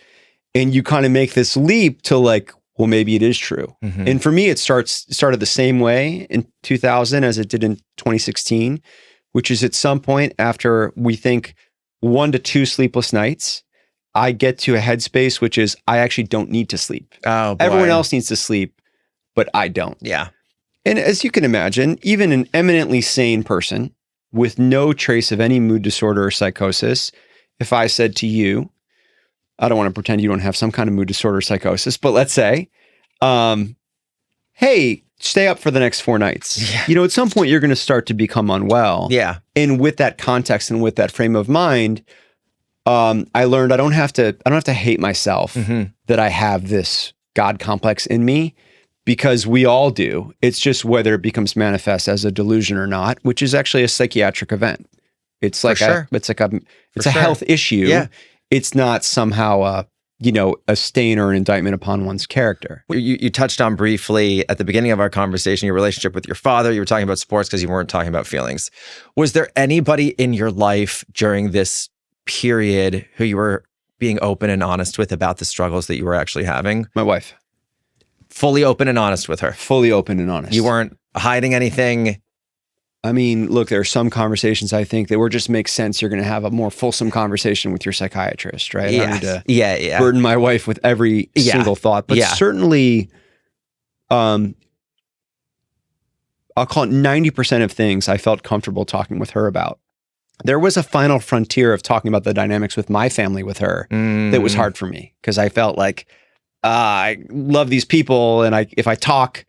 and you kind of make this leap to like, well, maybe it is true. Mm-hmm. And for me, it started the same way in 2000 as it did in 2016, which is at some point after we think 1 to 2 sleepless nights, I get to a headspace, which is I actually don't need to sleep. Oh, boy. Everyone else needs to sleep, but I don't. Yeah. And as you can imagine, even an eminently sane person with no trace of any mood disorder or psychosis, if I said to you, I don't want to pretend you don't have some kind of mood disorder or psychosis, but let's say, hey, stay up for the next 4 nights. Yeah. You know, at some point you're going to start to become unwell. Yeah. And with that context and with that frame of mind, I learned I don't have to hate myself that I have this God complex in me, because we all do. It's just whether it becomes manifest as a delusion or not, which is actually a psychiatric event. It's like it's a health issue. Yeah. It's not somehow a stain or an indictment upon one's character. You touched on briefly at the beginning of our conversation, your relationship with your father. You were talking about sports because you weren't talking about feelings. Was there anybody in your life during this period who you were being open and honest with about the struggles that you were actually having? My wife. Fully open and honest with her. Fully open and honest. You weren't hiding anything. I mean, look, there are some conversations I think that were just make sense. You're going to have a more fulsome conversation with your psychiatrist, right? Yes. I don't need to burden my wife with every single thought, but certainly I'll call it 90% of things I felt comfortable talking with her about. There was a final frontier of talking about the dynamics with my family with her that was hard for me because I felt like I love these people, and if I talk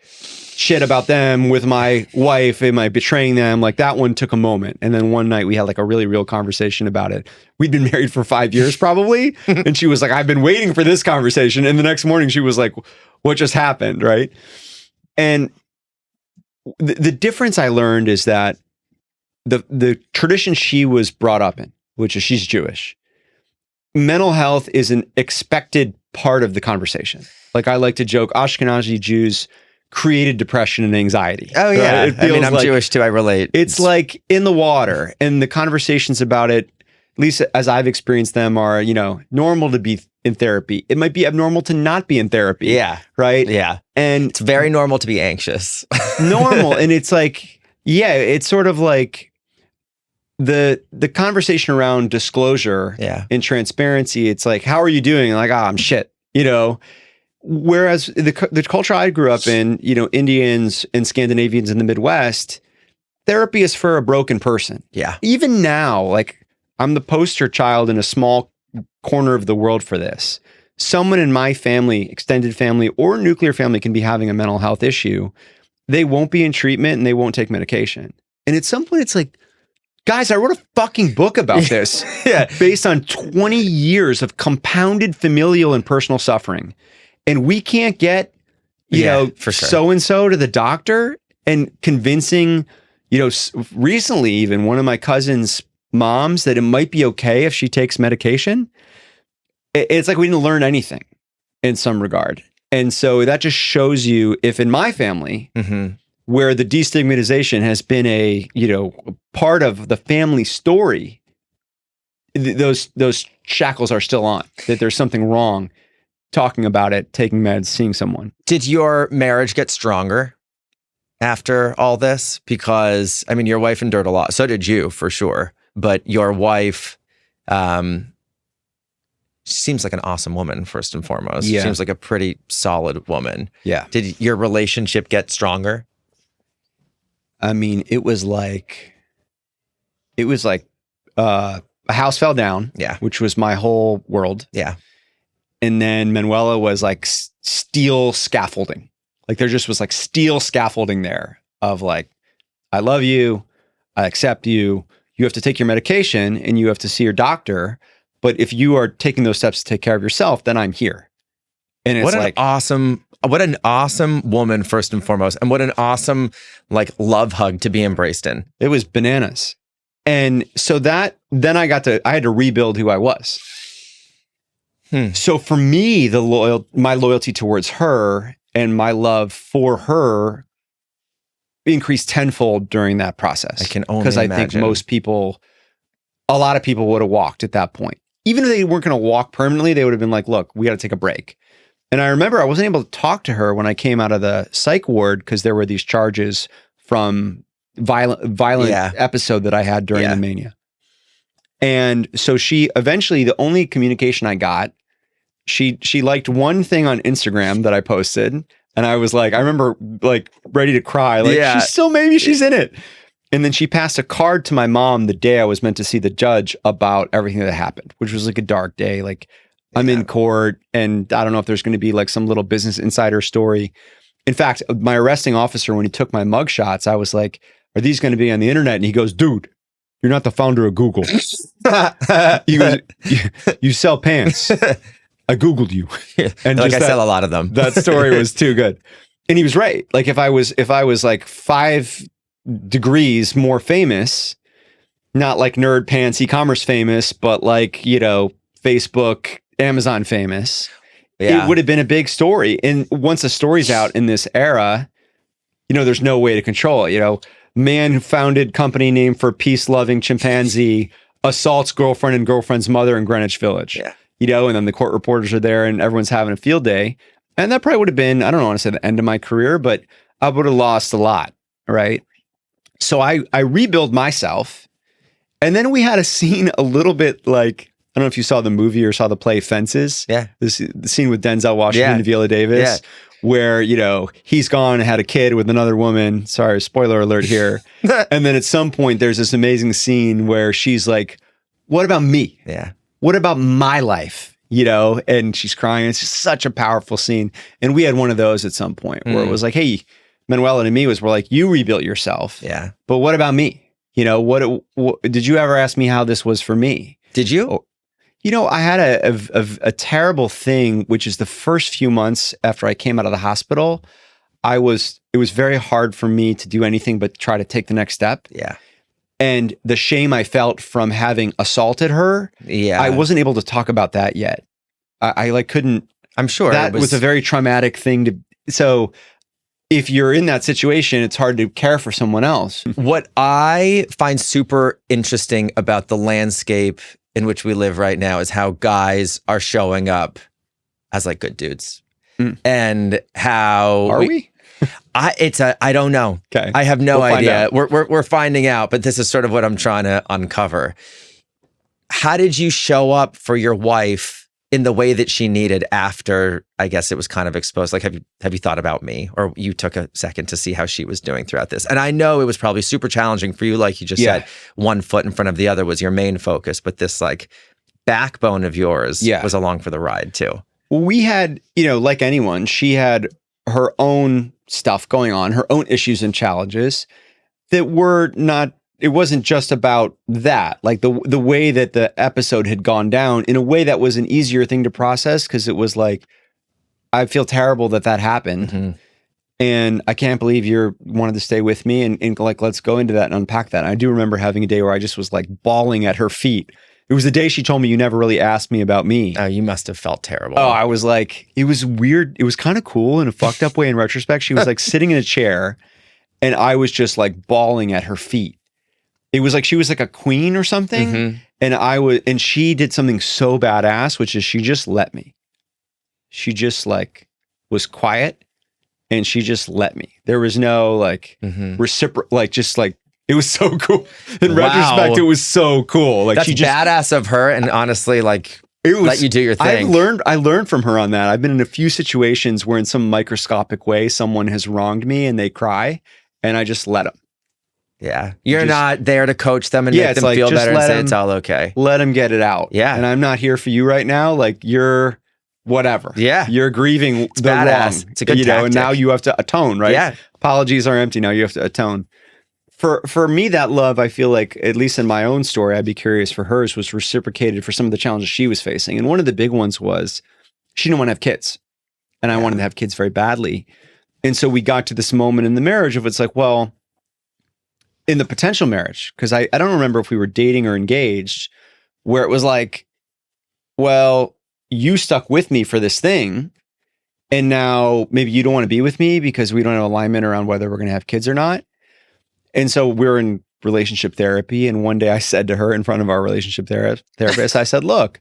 shit about them with my wife, am I betraying them? Like that one took a moment. And then one night we had like a really real conversation about it. We'd been married for 5 years probably. And she was like, I've been waiting for this conversation. And the next morning she was like, what just happened? Right. And the difference I learned is that the tradition she was brought up in, which is she's Jewish, mental health is an expected part of the conversation. Like I like to joke, Ashkenazi Jews created depression and anxiety. Oh yeah. Right? I mean, I'm Jewish too. I relate. It's like in the water, and the conversations about it, at least as I've experienced them, are, normal to be in therapy. It might be abnormal to not be in therapy. Yeah. Right. Yeah. And it's very normal to be anxious. Normal. And it's like, yeah, it's sort of like the conversation around disclosure and transparency. It's like, how are you doing? Like, I'm shit, Whereas the culture I grew up in, Indians and Scandinavians in the Midwest, therapy is for a broken person. Yeah. Even now, like I'm the poster child in a small corner of the world for this. Someone in my family, extended family, or nuclear family can be having a mental health issue. They won't be in treatment and they won't take medication. And at some point it's like, guys, I wrote a fucking book about this based on 20 years of compounded familial and personal suffering. And we can't get, for sure, so-and-so to the doctor, and convincing, recently even one of my cousin's moms that it might be okay if she takes medication. It's like we didn't learn anything in some regard. And so that just shows you, if in my family, where the destigmatization has been a part of the family story, those shackles are still on, that there's something wrong. Talking about it, taking meds, seeing someone. Did your marriage get stronger after all this? Because, I mean, your wife endured a lot. So did you, for sure. But your wife seems like an awesome woman, first and foremost. Yeah. Seems like a pretty solid woman. Yeah. Did your relationship get stronger? I mean, it was like a house fell down. Yeah. Which was my whole world. Yeah. And then Manuela was like steel scaffolding. Like there just was like steel scaffolding there of like, I love you. I accept you. You have to take your medication and you have to see your doctor. But if you are taking those steps to take care of yourself, then I'm here. And it's what an awesome woman, first and foremost. And what an awesome like love hug to be embraced in. It was bananas. And so then I had to rebuild who I was. So for me, my loyalty towards her and my love for her increased tenfold during that process. I can only imagine. Because I think a lot of people would have walked at that point. Even if they weren't going to walk permanently, they would have been like, look, we got to take a break. And I remember I wasn't able to talk to her when I came out of the psych ward because there were these charges from violent episode that I had during the mania. And so she eventually, the only communication I got, she liked one thing on Instagram that I posted. And I was like, I remember like ready to cry. Like she's in it. And then she passed a card to my mom the day I was meant to see the judge about everything that happened, which was like a dark day. Like I'm in court and I don't know if there's going to be like some little Business Insider story. In fact, my arresting officer, when he took my mug shots, I was like, are these going to be on the internet? And he goes, dude, you're not the founder of Google. He goes, you sell pants. I Googled you. And like I sell a lot of them. That story was too good. And he was right. Like if I was like 5 degrees more famous, not like nerd pants e-commerce famous, but like, Facebook, Amazon famous, it would have been a big story. And once the story's out in this era, there's no way to control it. Man who founded company named for peace-loving chimpanzee assaults girlfriend and girlfriend's mother in Greenwich Village. Yeah. And then the court reporters are there and everyone's having a field day. And that probably would have been, I don't want to say the end of my career, but I would have lost a lot, right? So I rebuild myself. And then we had a scene a little bit like, I don't know if you saw the movie or saw the play Fences. Yeah. The scene with Denzel Washington and Viola Davis, where, he's gone and had a kid with another woman. Sorry, spoiler alert here. And then at some point, there's this amazing scene where she's like, what about me? Yeah. What about my life? And she's crying. It's just such a powerful scene. And we had one of those at some point where it was like, hey, Manuela and me we're like, you rebuilt yourself. Yeah. But what about me? What did you ever ask me how this was for me? Did you? I had a terrible thing, which is the first few months after I came out of the hospital, it was very hard for me to do anything but try to take the next step. Yeah. And the shame I felt from having assaulted her, I wasn't able to talk about that yet. I couldn't. I'm sure that was a very traumatic thing so if you're in that situation, it's hard to care for someone else. What I find super interesting about the landscape in which we live right now is how guys are showing up as like good dudes. And how are we? I don't know. Okay. I have no idea. We're finding out, but this is sort of what I'm trying to uncover. How did you show up for your wife in the way that she needed after, I guess it was kind of exposed? Like, have you thought about me, or you took a second to see how she was doing throughout this? And I know it was probably super challenging for you. Like you just said, one foot in front of the other was your main focus, but this like backbone of yours was along for the ride too. Well, we had, like anyone, she had her own stuff going on, her own issues and challenges that were not, it wasn't just about that. Like the way that the episode had gone down, in a way that was an easier thing to process, because it was like, I feel terrible that happened. And I can't believe you wanted to stay with me and like, let's go into that and unpack that. And I do remember having a day where I just was like bawling at her feet. It was the day she told me, you never really asked me about me. Oh, you must have felt terrible. Oh, I was like, it was weird. It was kind of cool in a fucked up way in retrospect. She was like sitting in a chair and I was just like bawling at her feet. It was like she was like a queen or something. And she did something so badass, which is she just let me. She just like was quiet and she just let me. There was no like reciprocal, like just like, it was so cool. In retrospect, it was so cool. Like, that's she just badass of her, and honestly, like, let you do your thing. I learned from her on that. I've been in a few situations where in some microscopic way, someone has wronged me and they cry, and I just let them. Yeah. You're not there to coach them and make them feel better and say it's all okay. Let them get it out. Yeah. And I'm not here for you right now. Like, you're whatever. Yeah. You're grieving the badass. wrong. It's a good tactic. And now you have to atone, right? Yeah. Apologies are empty. Now you have to atone. For me, that love, I feel like, at least in my own story, I'd be curious for hers, was reciprocated for some of the challenges she was facing. And one of the big ones was she didn't want to have kids. And I wanted to have kids very badly. And so we got to this moment in the marriage of it's like, well, in the potential marriage, because I don't remember if we were dating or engaged, where it was like, well, you stuck with me for this thing. And now maybe you don't want to be with me because we don't have alignment around whether we're going to have kids or not. And so we're in relationship therapy. And one day I said to her in front of our relationship therapist, I said, look,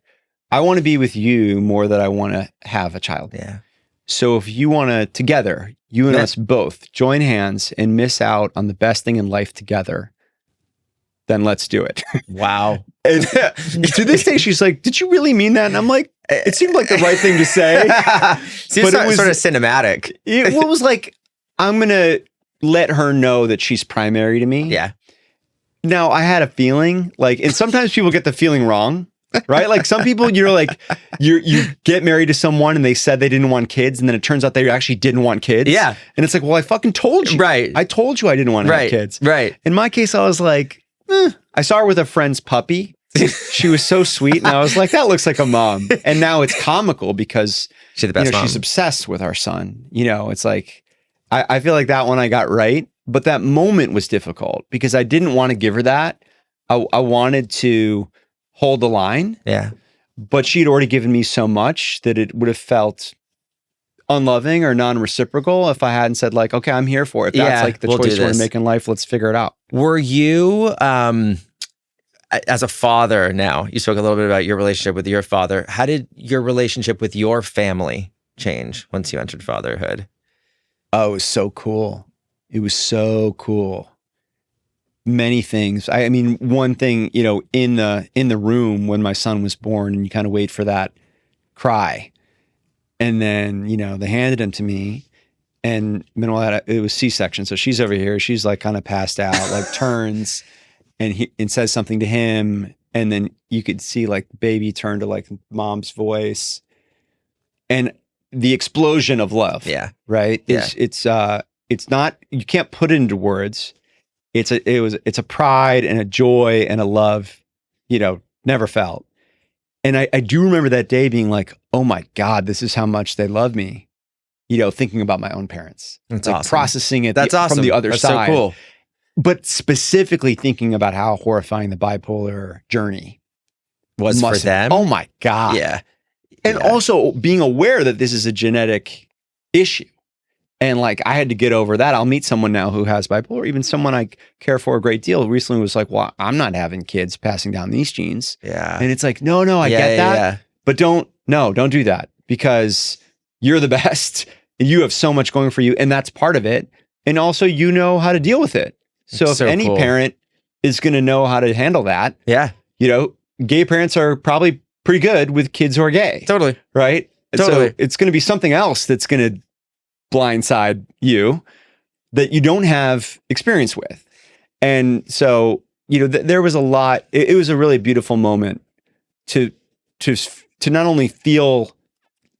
I want to be with you more than I want to have a child. Yeah. So if you want to, together, you and us both join hands and miss out on the best thing in life together, then let's do it. Wow. And to this day, she's like, did you really mean that? And I'm like, it seemed like the right thing to say. See, but it was sort of cinematic. It was like, I'm going to let her know that she's primary to me. Yeah. Now, I had a feeling, like, and sometimes people get the feeling wrong, right? Like some people, you're like, you get married to someone and they said they didn't want kids, and then it turns out they actually didn't want kids. Yeah. And it's like, well, I fucking told you. Right. I told you I didn't want to have kids. Right. In my case, I was like, I saw her with a friend's puppy. She was so sweet. And I was like, that looks like a mom. And now it's comical because she's the best mom. She's obsessed with our son. It's like, I feel like that one I got right, but that moment was difficult because I didn't want to give her that. I wanted to hold the line. Yeah. But she'd already given me so much that it would have felt unloving or non-reciprocal if I hadn't said like, okay, I'm here for it. If that's like the choice we're making in life, let's figure it out. Were you, as a father now, you spoke a little bit about your relationship with your father. How did your relationship with your family change once you entered fatherhood? Oh, it was so cool. It was so cool. Many things. I mean, one thing, in the room when my son was born, and you kind of wait for that cry. And then, they handed him to me. and it was C-section. So she's over here. She's like kind of passed out, like turns and says something to him. And then you could see like baby turn to like mom's voice and the explosion of love. Yeah. Right. It's not, you can't put it into words. It's a pride and a joy and a love, never felt. And I do remember that day being like, oh my God, this is how much they love me. Thinking about my own parents. That's like awesome. Processing it awesome. from the other That's side. So cool. But specifically thinking about how horrifying the bipolar journey was for them. Oh my God. Yeah. And also being aware that this is a genetic issue. And like, I had to get over that. I'll meet someone now who has bipolar, even someone I care for a great deal recently was like, well, I'm not having kids passing down these genes. Yeah. And it's like, no, I get that. Yeah. But don't do that because you're the best. You have so much going for you. And that's part of it. And also, you know how to deal with it. So if any parent is going to know how to handle that, gay parents are probably pretty good with kids who are gay. Totally. Right? Totally. So it's going to be something else that's going to blindside you that you don't have experience with. And so, there was a lot, it was a really beautiful moment to not only feel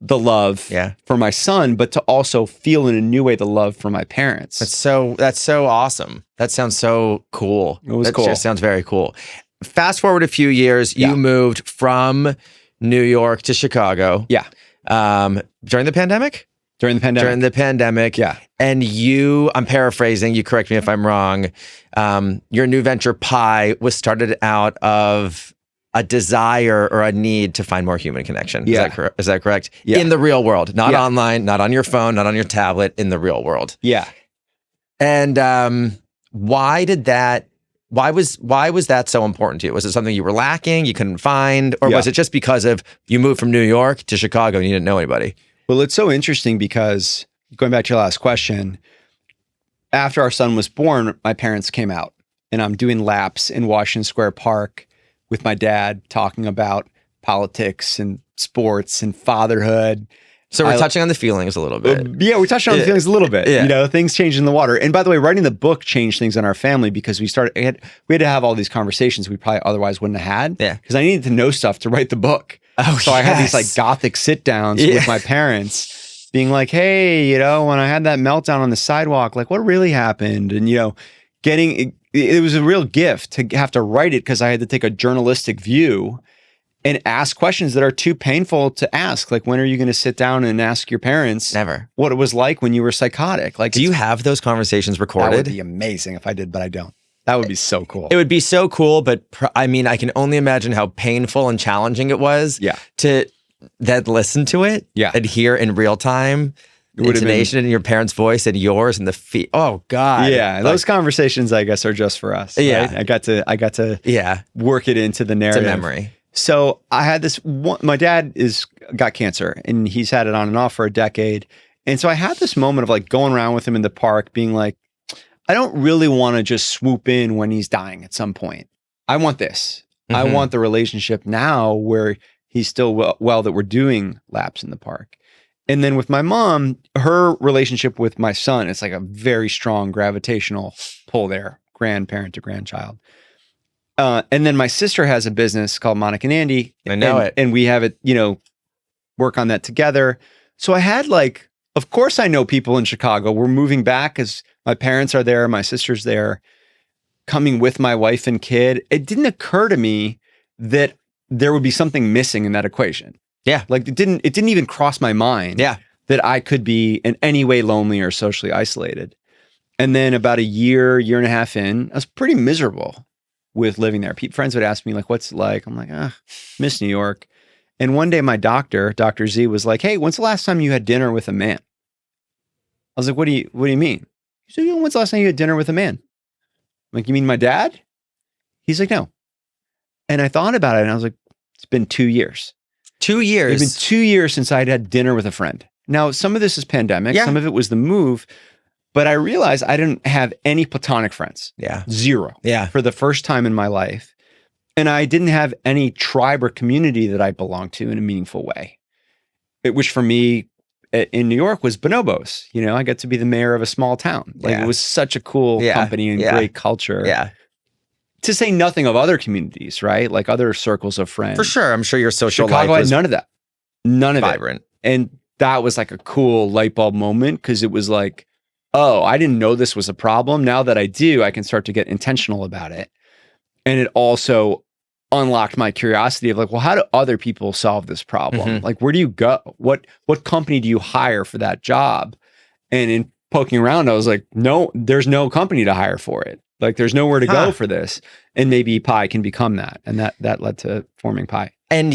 the love for my son, but to also feel in a new way the love for my parents. That's so awesome. That sounds so cool. It was that cool. Just sounds very cool. Fast forward a few years, you moved from New York to Chicago. Yeah. During the pandemic? During the pandemic. Yeah. And I'm paraphrasing, you correct me if I'm wrong. Your new venture, Pi, was started out of a desire or a need to find more human connection. Yeah. Is that correct? Yeah. In the real world, not online, not on your phone, not on your tablet, in the real world. Yeah. And why was that so important to you? Was it something you were lacking, you couldn't find, or was it just because of you moved from New York to Chicago and you didn't know anybody? Well, it's so interesting because going back to your last question, after our son was born, my parents came out and I'm doing laps in Washington Square Park with my dad talking about politics and sports and fatherhood. So we're touching on the feelings a little bit. Yeah, we're touching on the feelings a little bit. Yeah. Things changed in the water. And by the way, writing the book changed things in our family because we had to have all these conversations we probably otherwise wouldn't have had. Yeah. Because I needed to know stuff to write the book. Oh, so I had these like gothic sit downs with my parents being like, hey, when I had that meltdown on the sidewalk, like what really happened? And, it was a real gift to have to write it because I had to take a journalistic view and ask questions that are too painful to ask. Like, when are you going to sit down and ask your parents what it was like when you were psychotic? Like, do you have those conversations recorded? That would be amazing if I did, but I don't. That would be so cool. It would be so cool, but I can only imagine how painful and challenging it was to then listen to it and hear in real time the intonation in your parents' voice and yours and the feet. Oh God. Yeah. Those conversations, I guess, are just for us. Yeah. Right? I got to work it into the narrative. It's a memory. So I had this my dad got cancer and he's had it on and off for a decade. And so I had this moment of like going around with him in the park being like, I don't really want to just swoop in when he's dying at some point. I want this. Mm-hmm. I want the relationship now where he's still well that we're doing laps in the park. And then with my mom, her relationship with my son, it's like a very strong gravitational pull there, grandparent to grandchild. And then my sister has a business called Monica and Andy. I know it. And we have it, work on that together. So I had of course I know people in Chicago. We're moving back as my parents are there. My sister's there, coming with my wife and kid. It didn't occur to me that there would be something missing in that equation. Yeah. Like it didn't even cross my mind that I could be in any way lonely or socially isolated. And then about a year and a half in, I was pretty miserable with living there. Friends would ask me like, what's it like? I'm like, miss New York. And one day my doctor, Dr. Z, was like, hey, when's the last time you had dinner with a man? I was like, what do you mean? He said, when's the last time you had dinner with a man? I'm like, you mean my dad? He's like, no. And I thought about it and I was like, it's been 2 years. 2 years? It's been 2 years since I'd had dinner with a friend. Now, some of this is pandemic. Some of it was the move. But I realized I didn't have any platonic friends. Yeah. Zero. Yeah. For the first time in my life. And I didn't have any tribe or community that I belonged to in a meaningful way. Which for me in New York was Bonobos. You know, I got to be the mayor of a small town. Like it was such a cool company and great culture. Yeah. To say nothing of other communities, right? Like other circles of friends. For sure. I'm sure your social Chicago life had was none of that. None of vibrant. it. And that was like a cool light bulb moment because it was like, oh, I didn't know this was a problem. Now that I do, I can start to get intentional about it. And it also unlocked my curiosity of like, well, how do other people solve this problem? Like, where do you go? What company do you hire for that job? And in poking around, I was like, no, there's no company to hire for it. Like, there's nowhere to go for this. And maybe Pi can become that. And that led to forming Pi. And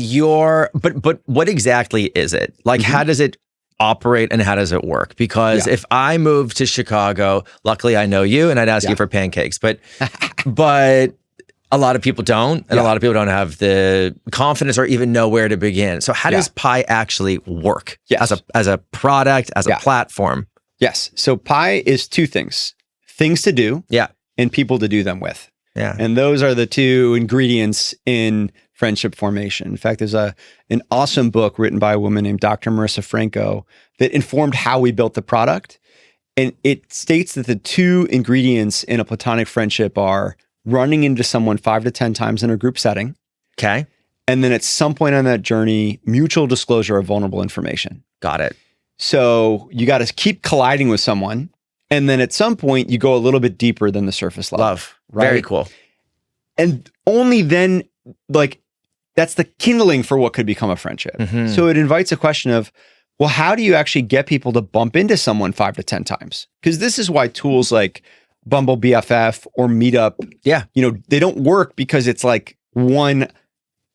but what exactly is it? Like, how does it operate and how does it work? Because if I moved to Chicago, luckily I know you and I'd ask you for pancakes, but a lot of people don't, and a lot of people don't have the confidence or even know where to begin. So how does Pi actually work as a product, as a platform? Yes. So Pi is two things to do and people to do them with. Yeah. And those are the two ingredients in friendship formation. In fact, there's an awesome book written by a woman named Dr. Marissa Franco that informed how we built the product. And it states that the two ingredients in a platonic friendship are running into someone 5 to 10 times in a group setting. Okay. And then at some point on that journey, mutual disclosure of vulnerable information. Got it. So you got to keep colliding with someone. And then at some point you go a little bit deeper than the surface level. Love. Right? Very cool. And only then, like, that's the kindling for what could become a friendship. So it invites a question of, well, how do you actually get people to bump into someone 5 to 10 times? Because this is why tools like Bumble BFF or Meetup, you know, they don't work because it's like one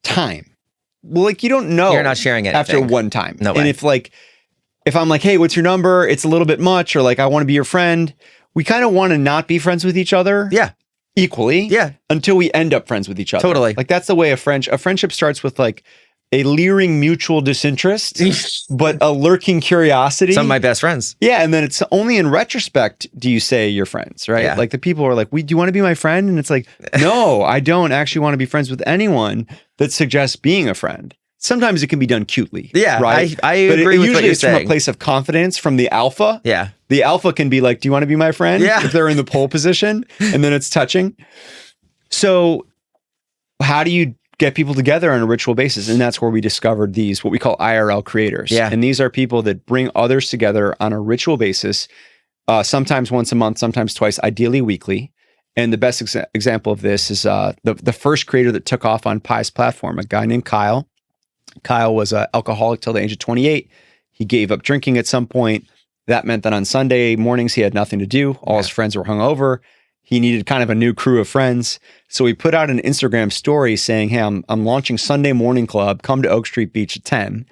time. Well, like you don't know. You're not sharing anything after one time. No way. And if I'm like, hey, what's your number? It's a little bit much, or like, I want to be your friend. We kind of want to not be friends with each other. Yeah. Equally. Yeah. Until we end up friends with each other. Totally. Like that's the way a friendship starts with like a leering mutual disinterest, but a lurking curiosity. Some of my best friends. Yeah. And then it's only in retrospect do you say you're friends, right? Yeah. Like the people are like, do you want to be my friend? And it's like, no, I don't actually want to be friends with anyone that suggests being a friend. Sometimes it can be done cutely. Yeah. Right. I agree with what you're saying. From a place of confidence from the alpha. Yeah. The alpha can be like, do you want to be my friend? Yeah. If they're in the pole position and then it's touching. So how do you get people together on a ritual basis? And that's where we discovered these, what we call IRL creators. Yeah. And these are people that bring others together on a ritual basis, sometimes once a month, sometimes twice, ideally weekly. And the best example of this is the first creator that took off on Pi's platform, a guy named Kyle. Kyle was an alcoholic till the age of 28. He gave up drinking at some point. That meant that on Sunday mornings, he had nothing to do. All his friends were hungover. He needed kind of a new crew of friends. So he put out an Instagram story saying, hey, I'm launching Sunday Morning Club. Come to Oak Street Beach at 10.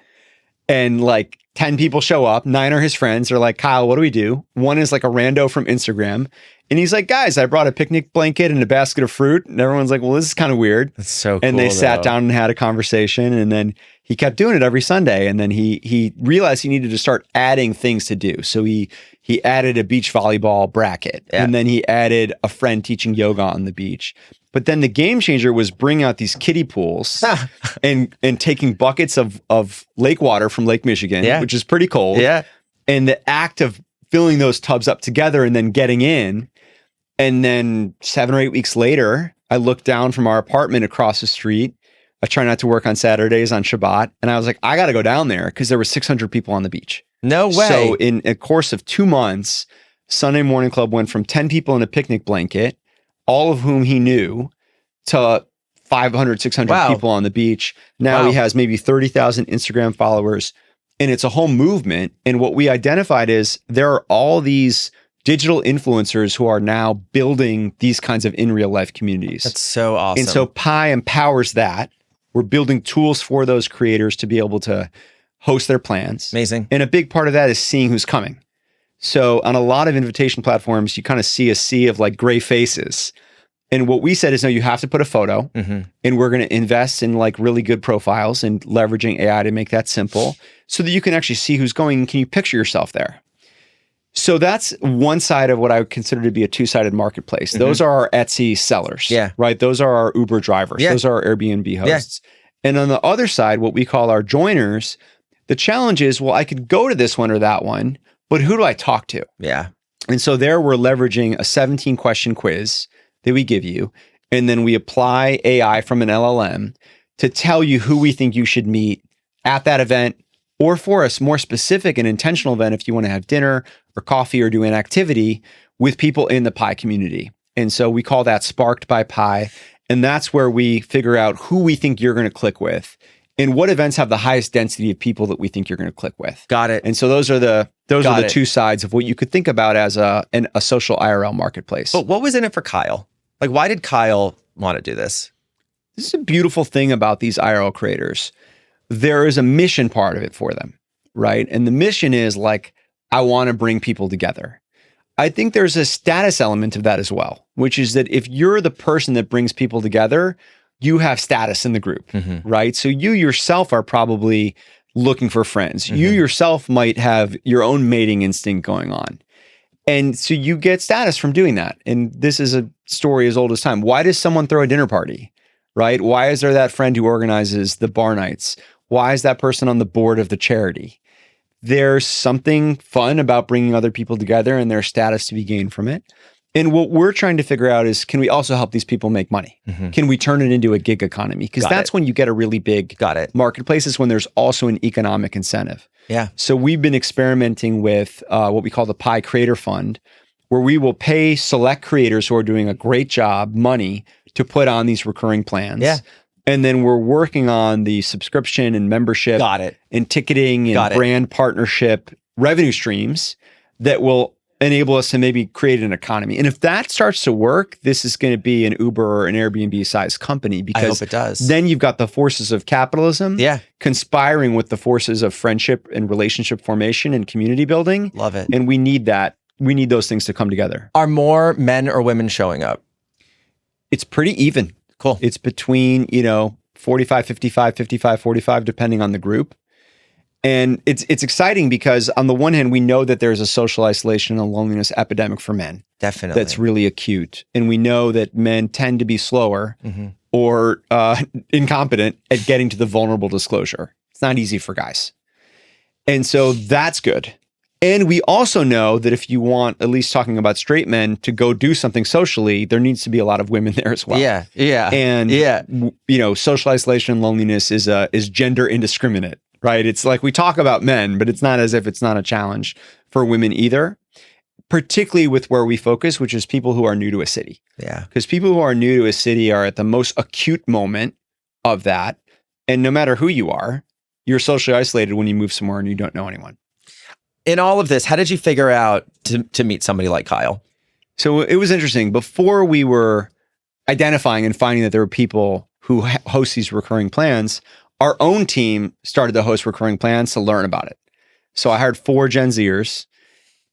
And like 10 people show up. 9 are his friends. They're like, Kyle, what do we do? One is like a rando from Instagram. And he's like, guys, I brought a picnic blanket and a basket of fruit. And everyone's like, well, this is kind of weird. That's so cool. And they sat down and had a conversation. And then he kept doing it every Sunday. And then he realized he needed to start adding things to do. So he added a beach volleyball bracket. Yeah. And then he added a friend teaching yoga on the beach. But then the game changer was bringing out these kiddie pools and taking buckets of lake water from Lake Michigan, which is pretty cold. Yeah. And the act of filling those tubs up together and then getting in. And then 7 or 8 weeks later, I looked down from our apartment across the street. I try not to work on Saturdays on Shabbat. And I was like, I got to go down there because there were 600 people on the beach. No way. So in a course of 2 months, Sunday Morning Club went from 10 people in a picnic blanket, all of whom he knew, to 500, 600 people on the beach. Now he has maybe 30,000 Instagram followers. And it's a whole movement. And what we identified is there are all these digital influencers who are now building these kinds of in real life communities. That's so awesome. And so Pi empowers that. We're building tools for those creators to be able to host their plans. Amazing. And a big part of that is seeing who's coming. So on a lot of invitation platforms, you kind of see a sea of like gray faces. And what we said is, no, you have to put a photo and we're going to invest in like really good profiles and leveraging AI to make that simple so that you can actually see who's going. Can you picture yourself there? So that's one side of what I would consider to be a two-sided marketplace. Those are our Etsy sellers, right? Those are our Uber drivers. Those are our Airbnb hosts. And on the other side, what we call our joiners, The challenge is, well, I could go to this one or that one, but who do I talk to? Yeah. And so there we're leveraging a 17 question quiz that we give you. And then we apply AI from an LLM to tell you who we think you should meet at that event, or for a more specific and intentional event, if you want to have dinner or coffee or do an activity with people in the Pi community. And so we call that Sparked by Pi. And that's where we figure out who we think you're going to click with and what events have the highest density of people that we think you're going to click with. Got it. And so those are the two sides of what you could think about as a social IRL marketplace. But what was in it for Kyle? Like, why did Kyle want to do this? This is a beautiful thing about these IRL creators. There is a mission part of it for them, right? And the mission is like, I want to bring people together. I think there's a status element of that as well, which is that if you're the person that brings people together, you have status in the group, right? So you yourself are probably looking for friends. You yourself might have your own mating instinct going on. And so you get status from doing that. And this is a story as old as time. Why does someone throw a dinner party, right? Why is there that friend who organizes the bar nights? Why is that person on the board of the charity? There's something fun about bringing other people together and there's status to be gained from it. And what we're trying to figure out is, can we also help these people make money? Can we turn it into a gig economy? Because that's when you get a really big marketplace, is when there's also an economic incentive. Yeah. So we've been experimenting with what we call the Pi Creator Fund, where we will pay select creators who are doing a great job money to put on these recurring plans. Yeah. And then we're working on the subscription and membership and ticketing and brand partnership revenue streams that will enable us to maybe create an economy. And if that starts to work, this is going to be an Uber or an Airbnb sized company, because I hope it does. Then you've got the forces of capitalism conspiring with the forces of friendship and relationship formation and community building. Love it. And we need that. We need those things to come together. Are more men or women showing up? It's pretty even. Cool. It's between, 45, 55, 55, 45, depending on the group. And it's exciting because on the one hand, we know that there's a social isolation and loneliness epidemic for men. Definitely. That's really acute. And we know that men tend to be slower or incompetent at getting to the vulnerable disclosure. It's not easy for guys. And so that's good. And we also know that if you want, at least talking about straight men, to go do something socially, there needs to be a lot of women there as well. Yeah, yeah. And, social isolation and loneliness is gender indiscriminate. Right? It's like we talk about men, but it's not as if it's not a challenge for women either, particularly with where we focus, which is people who are new to a city. Yeah. Because people who are new to a city are at the most acute moment of that. And no matter who you are, you're socially isolated when you move somewhere and you don't know anyone. In all of this, how did you figure out to meet somebody like Kyle? So it was interesting. Before we were identifying and finding that there were people who host these recurring plans, our own team started to host recurring plans to learn about it. So I hired 4 Gen Zers,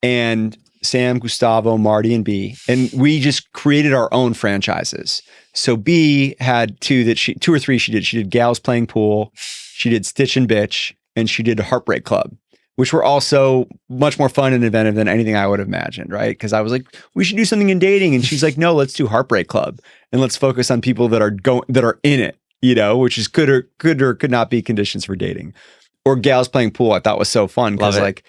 and Sam, Gustavo, Marty, and B, and we just created our own franchises. So B had 2 or 3 she did. She did Gals Playing Pool, she did Stitch and Bitch, and she did Heartbreak Club, which were also much more fun and inventive than anything I would have imagined, right? Because I was like, we should do something in dating. And she's like, no, let's do Heartbreak Club. And let's focus on people that are in it. Which is could or could not be conditions for dating. Or Gals Playing Pool, I thought was so fun because like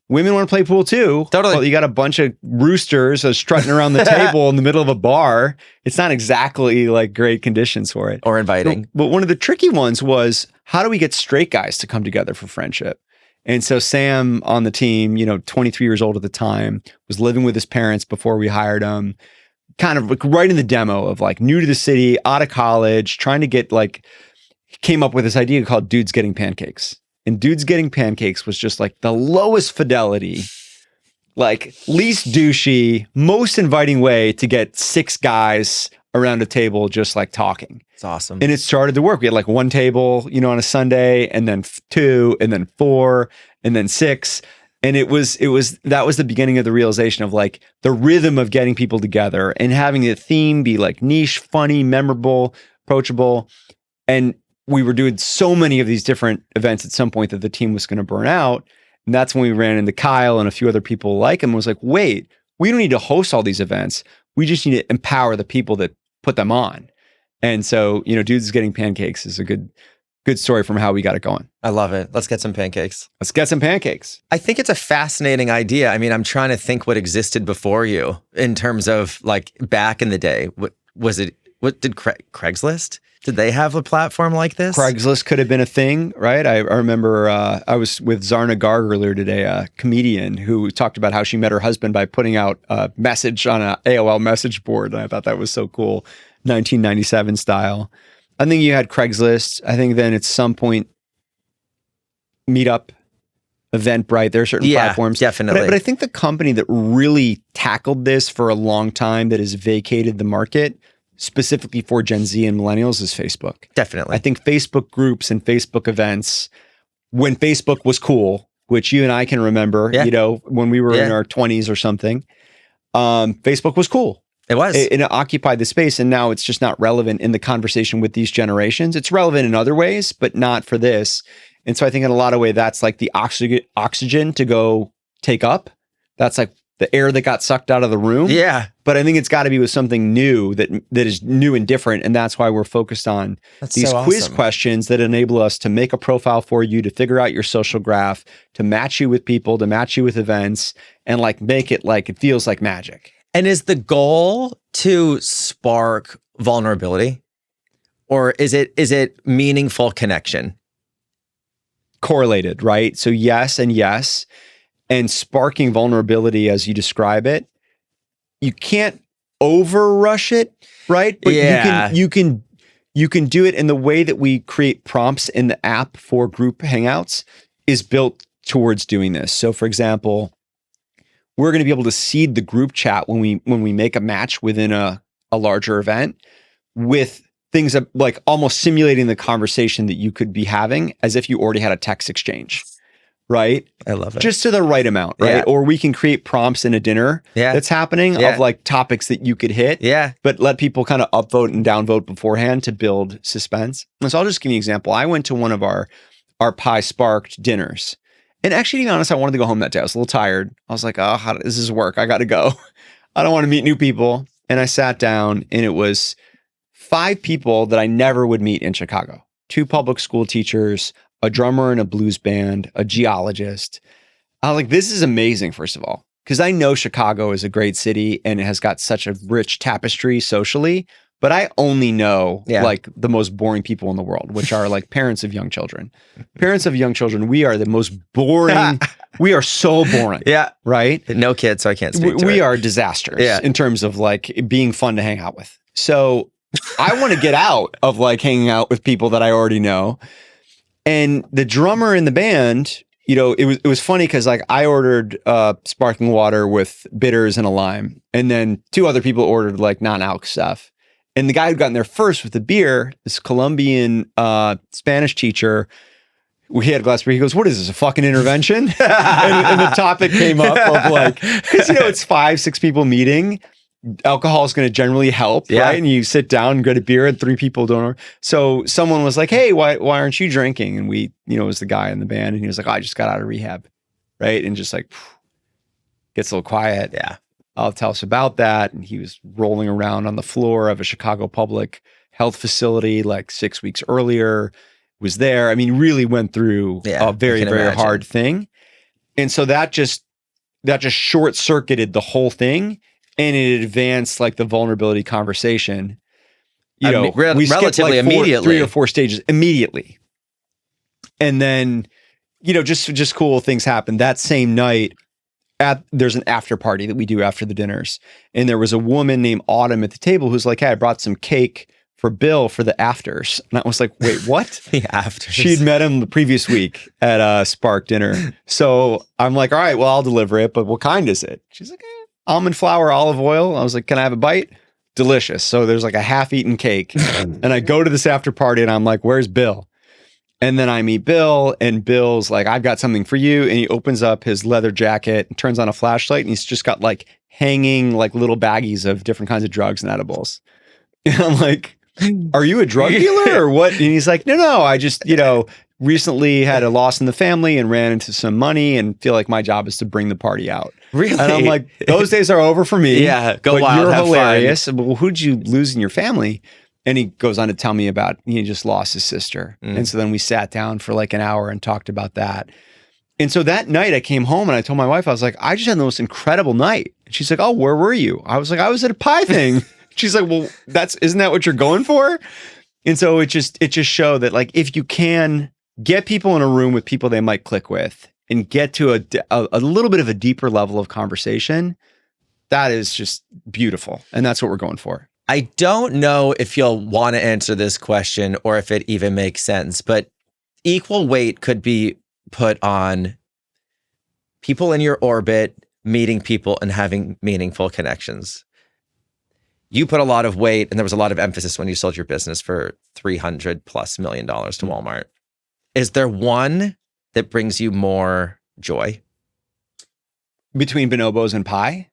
women want to play pool too. Totally. Well, you got a bunch of roosters strutting around the table in the middle of a bar. It's not exactly like great conditions for it. Or inviting. But one of the tricky ones was, how do we get straight guys to come together for friendship? And so Sam on the team, 23 years old at the time, was living with his parents before we hired him. Kind of like right in the demo of like new to the city, out of college, trying to get came up with this idea called Dudes Getting Pancakes. And Dudes Getting Pancakes was just like the lowest fidelity, like least douchey, most inviting way to get 6 guys around a table just like talking. It's awesome. And it started to work. We had like 1 table, on a Sunday, and then 2, and then 4, and then 6. And that was the beginning of the realization of like the rhythm of getting people together and having the theme be like niche, funny, memorable, approachable. And we were doing so many of these different events at some point that the team was going to burn out. And that's when we ran into Kyle and a few other people like him, and was like, wait, we don't need to host all these events. We just need to empower the people that put them on. And so, Dudes Getting Pancakes is a good good story from how we got it going. I love it. Let's get some pancakes. Let's get some pancakes. I think it's a fascinating idea. I mean, I'm trying to think what existed before you in terms of like back in the day. What did Craigslist? Did they have a platform like this? Craigslist could have been a thing, right? I remember I was with Zarna Garg earlier today, a comedian who talked about how she met her husband by putting out a message on an AOL message board. And I thought that was so cool, 1997 style. I think you had Craigslist. I think then at some point, Meetup, Eventbrite, there are certain platforms. Definitely. But I think the company that really tackled this for a long time, that has vacated the market, specifically for Gen Z and millennials, is Facebook. Definitely. I think Facebook groups and Facebook events, when Facebook was cool, which you and I can remember, when we were in our 20s or something, Facebook was cool. It was. It occupied the space, and now it's just not relevant in the conversation with these generations. It's relevant in other ways, but not for this. And so I think in a lot of ways, that's like the oxygen to go take up. That's like the air that got sucked out of the room. Yeah. But I think it's got to be with something new that is new and different. And that's why we're focused on these quiz questions that enable us to make a profile for you, to figure out your social graph, to match you with people, to match you with events, and like make it like it feels like magic. And is the goal to spark vulnerability, or is it meaningful connection? Correlated, right? So yes and yes. And sparking vulnerability as you describe it, you can't overrush it, right? But you can do it in the way that we create prompts in the app for group hangouts is built towards doing this. So for example, we're going to be able to seed the group chat when we make a match within a larger event with things that, like almost simulating the conversation that you could be having as if you already had a text exchange, right? I love it. Just to the right amount, right? Yeah. Or we can create prompts in a dinner that's happening of like topics that you could hit, but let people kind of upvote and downvote beforehand to build suspense. And so I'll just give you an example. I went to one of our Pi Sparked dinners. And actually, to be honest, I wanted to go home that day. I was a little tired. I was like, oh, how does this work? I got to go. I don't want to meet new people. And I sat down, and it was 5 people that I never would meet in Chicago. 2 public school teachers, a drummer in a blues band, a geologist. I was like, this is amazing, first of all, because I know Chicago is a great city and it has got such a rich tapestry socially. But I only know like the most boring people in the world, which are like parents of young children. Parents of young children, we are the most boring. We are so boring. Yeah. Right? No kids, so I can't speak to We it. are disasters in terms of like being fun to hang out with. So I want to get out of like hanging out with people that I already know. And the drummer in the band, it was funny because like I ordered sparkling water with bitters and a lime. And then 2 other people ordered like non-alc stuff. And the guy who'd gotten there first with the beer, this Colombian Spanish teacher, he had a glass of beer. He goes, "What is this, a fucking intervention?" and the topic came up of like, because it's 5-6 people meeting. Alcohol is going to generally help, right? And you sit down and get a beer, and 3 people don't order. So someone was like, "Hey, why aren't you drinking?" And we, it was the guy in the band, and he was like, "Oh, I just got out of rehab," right? And just like gets a little quiet. Yeah. Tell us about that. And he was rolling around on the floor of a Chicago public health facility like 6 weeks earlier, was there. I mean, really went through a very, very hard thing. And so that just short circuited the whole thing, and it advanced like the vulnerability conversation. We relatively like immediately. 3 or 4 stages immediately. And then, just cool things happened that same night. There's an after party that we do after the dinners. And there was a woman named Autumn at the table who's like, "Hey, I brought some cake for Bill for the afters." And I was like, wait, what? The afters. She'd met him the previous week at a Spark dinner. So I'm like, all right, well, I'll deliver it. But what kind is it? She's like, almond flour, olive oil. I was like, can I have a bite? Delicious. So there's like a half-eaten cake. And I go to this after party and I'm like, where's Bill? And then I meet Bill, and Bill's like, "I've got something for you." And he opens up his leather jacket and turns on a flashlight, and he's just got like hanging like little baggies of different kinds of drugs and edibles. And I'm like, "Are you a drug dealer or what?" And he's like, No, I just, recently had a loss in the family and ran into some money and feel like my job is to bring the party out. Really? And I'm like, those days are over for me. Yeah, go but wild, you're have hilarious. Fun. Well, who'd you lose in your family? And he goes on to tell me about, he just lost his sister. Mm. And so then we sat down for like an hour and talked about that. And so that night I came home and I told my wife, I was like, I just had the most incredible night. And she's like, oh, where were you? I was like, I was at a pie thing. She's like, well, isn't that what you're going for? And so it just showed that like, if you can get people in a room with people they might click with and get to a little bit of a deeper level of conversation, that is just beautiful. And that's what we're going for. I don't know if you'll want to answer this question or if it even makes sense, but equal weight could be put on people in your orbit, meeting people and having meaningful connections. You put a lot of weight, and there was a lot of emphasis when you sold your business for $300+ million to Walmart. Is there one that brings you more joy? Between bonobos and pie?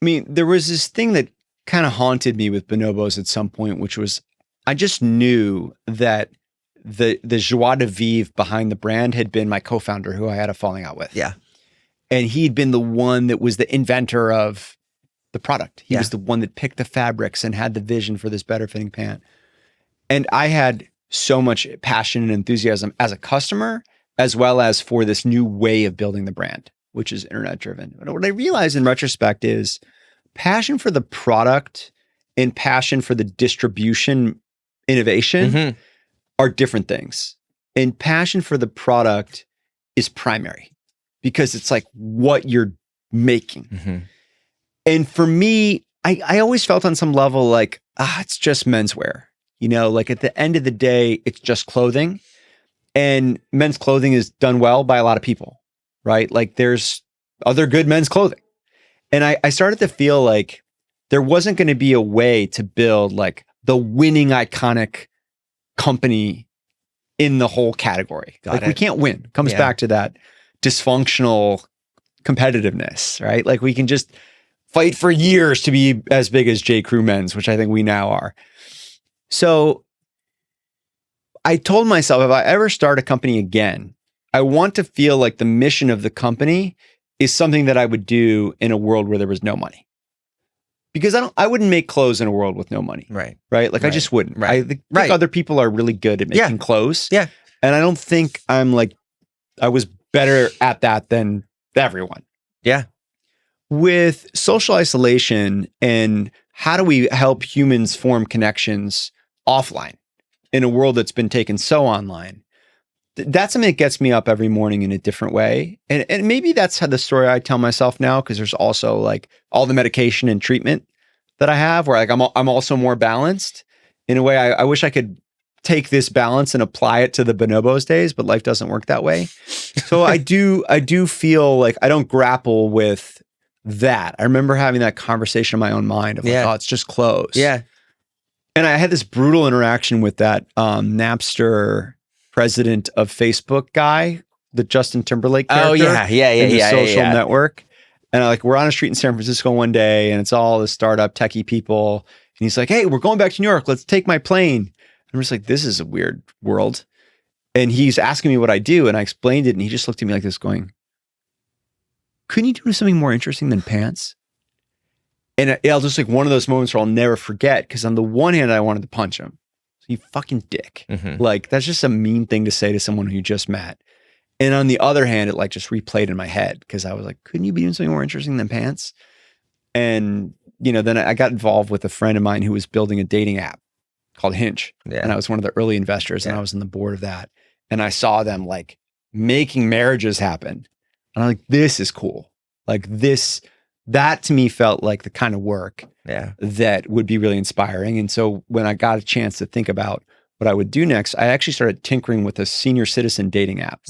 I mean, there was this thing that kind of haunted me with bonobos at some point, which was I just knew that the joie de vivre behind the brand had been my co-founder who I had a falling out with. Yeah. And he'd been the one that was the inventor of the product. He was the one that picked the fabrics and had the vision for this better fitting pant. And I had so much passion and enthusiasm as a customer, as well as for this new way of building the brand, which is internet driven. But what I realized in retrospect is passion for the product and passion for the distribution innovation are different things. And passion for the product is primary because it's like what you're making. And for me, I always felt on some level like, it's just menswear. You know, like at the end of the day, it's just clothing. And men's clothing is done well by a lot of people, right? Like there's other good men's clothing. And I started to feel like there wasn't going to be a way to build like the winning iconic company in the whole category. We can't win. Comes back to that dysfunctional competitiveness, right? Like we can just fight for years to be as big as J. Crew Men's, which I think we now are. So I told myself, if I ever start a company again, I want to feel like the mission of the company is something that I would do in a world where there was no money. Because I wouldn't make clothes in a world with no money. Right. Like I just wouldn't. I think other people are really good at making clothes. Yeah. And I don't think I was better at that than everyone. Yeah. With social isolation and how do we help humans form connections offline in a world that's been taken so online? That's something that gets me up every morning in a different way. And maybe that's how the story I tell myself now, because there's also like all the medication and treatment that I have where like I'm also more balanced in a way. I wish I could take this balance and apply it to the bonobos days, but life doesn't work that way. So I do feel like I don't grapple with that. I remember having that conversation in my own mind of like, oh, it's just clothes. Yeah. And I had this brutal interaction with that Napster president of Facebook guy, the Justin Timberlake character. Oh yeah. Social network. And we're on a street in San Francisco one day and it's all the startup techie people. And he's like, hey, we're going back to New York. Let's take my plane. I'm just like, this is a weird world. And he's asking me what I do. And I explained it. And he just looked at me like this going, couldn't you do something more interesting than pants? And I'll just like one of those moments where I'll never forget. Because on the one hand, I wanted to punch him. You fucking dick. Like, that's just a mean thing to say to someone who you just met. And on the other hand, it like just replayed in my head because I was like, couldn't you be doing something more interesting than pants? And, then I got involved with a friend of mine who was building a dating app called Hinge. Yeah. And I was one of the early investors and I was on the board of that. And I saw them like making marriages happen. And I'm like, this is cool. Like that to me felt like the kind of work that would be really inspiring. And so when I got a chance to think about what I would do next, I actually started tinkering with a senior citizen dating app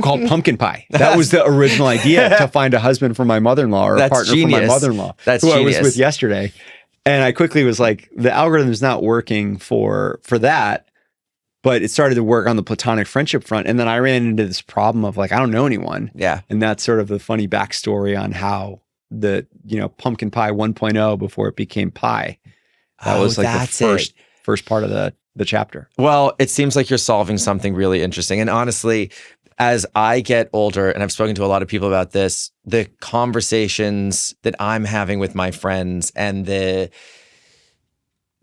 called Pumpkin Pie. That was the original idea, to find a husband for my mother-in-law or a partner for my mother-in-law who I was with yesterday. And I quickly was like, the algorithm is not working for that, but it started to work on the platonic friendship front. And then I ran into this problem of like, I don't know anyone. Yeah. And that's sort of the funny backstory on how the, Pumpkin Pie 1.0 before it became Pie. That was like the first part of the chapter. Well, it seems like you're solving something really interesting. And honestly, as I get older, and I've spoken to a lot of people about this, the conversations that I'm having with my friends and the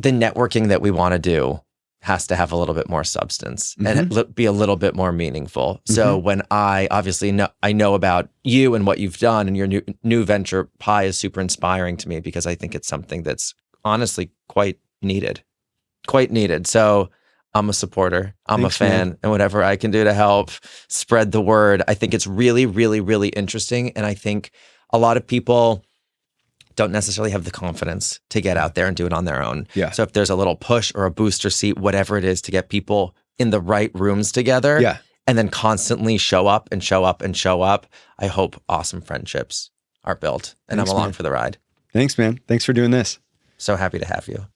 the networking that we want to do has to have a little bit more substance and be a little bit more meaningful. So when I obviously know about you and what you've done, and your new venture, Pi, is super inspiring to me because I think it's something that's honestly quite needed. So I'm a supporter. I'm a fan, man. And whatever I can do to help spread the word. I think it's really, really, really interesting. And I think a lot of people don't necessarily have the confidence to get out there and do it on their own. Yeah. So if there's a little push or a booster seat, whatever it is, to get people in the right rooms together, and then constantly show up and show up and show up, I hope awesome friendships are built. And I'm along for the ride. Thanks, man. Thanks for doing this. So happy to have you.